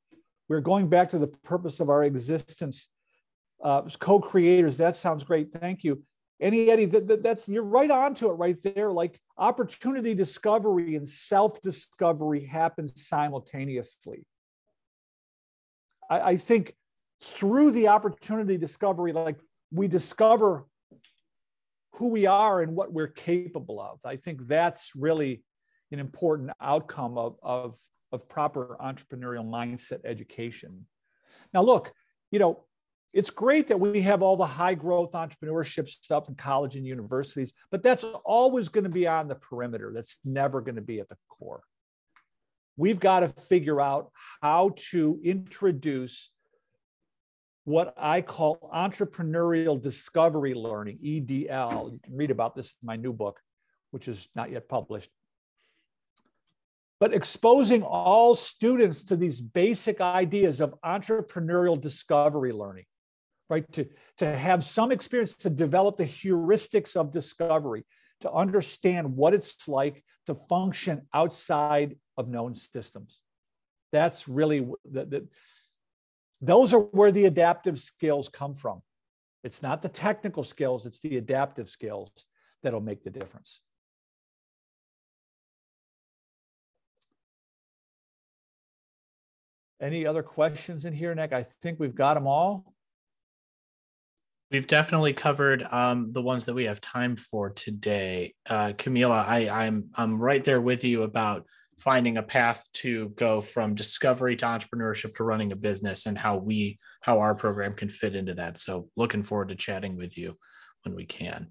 We're going back to the purpose of our existence. Co-creators, that sounds great. Thank you. Eddie, that's, you're right onto it right there. Like opportunity discovery and self-discovery happens simultaneously. I think through the opportunity discovery, like we discover who we are and what we're capable of. I think that's really an important outcome of proper entrepreneurial mindset education. Now, look, it's great that we have all the high growth entrepreneurship stuff in college and universities, but that's always going to be on the perimeter. That's never going to be at the core. We've got to figure out how to introduce what I call entrepreneurial discovery learning, EDL. You can read about this in my new book, which is not yet published. But exposing all students to these basic ideas of entrepreneurial discovery learning, right? To have some experience, to develop the heuristics of discovery, to understand what it's like to function outside of known systems. That's really those are where the adaptive skills come from. It's not the technical skills, it's the adaptive skills that'll make the difference. Any other questions in here, Nick? I think we've got them all. We've definitely covered the ones that we have time for today. Camila, I'm right there with you about finding a path to go from discovery to entrepreneurship to running a business, and how our program can fit into that. So looking forward to chatting with you when we can.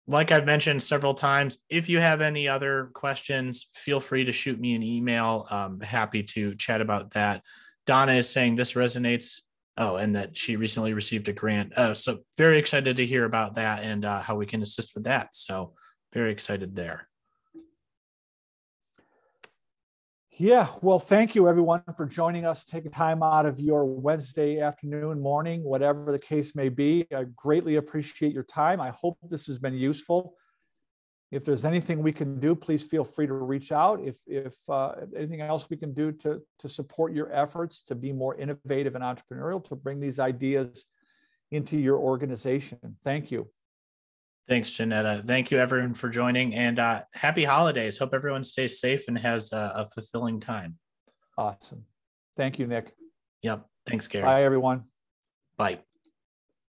Like I've mentioned several times, if you have any other questions, feel free to shoot me an email. Happy to chat about that. Donna is saying this resonates Oh, and that she recently received a grant. So very excited to hear about that and how we can assist with that. So very excited there. Yeah, well, thank you everyone for joining us, taking time out of your Wednesday afternoon, morning, whatever the case may be. I greatly appreciate your time. I hope this has been useful. If there's anything we can do, please feel free to reach out. If anything else we can do to support your efforts to be more innovative and entrepreneurial, to bring these ideas into your organization. Thank you. Thanks, Janetta. Thank you, everyone, for joining, and happy holidays. Hope everyone stays safe and has a fulfilling time. Awesome. Thank you, Nick. Yep. Thanks, Gary. Bye, everyone. Bye.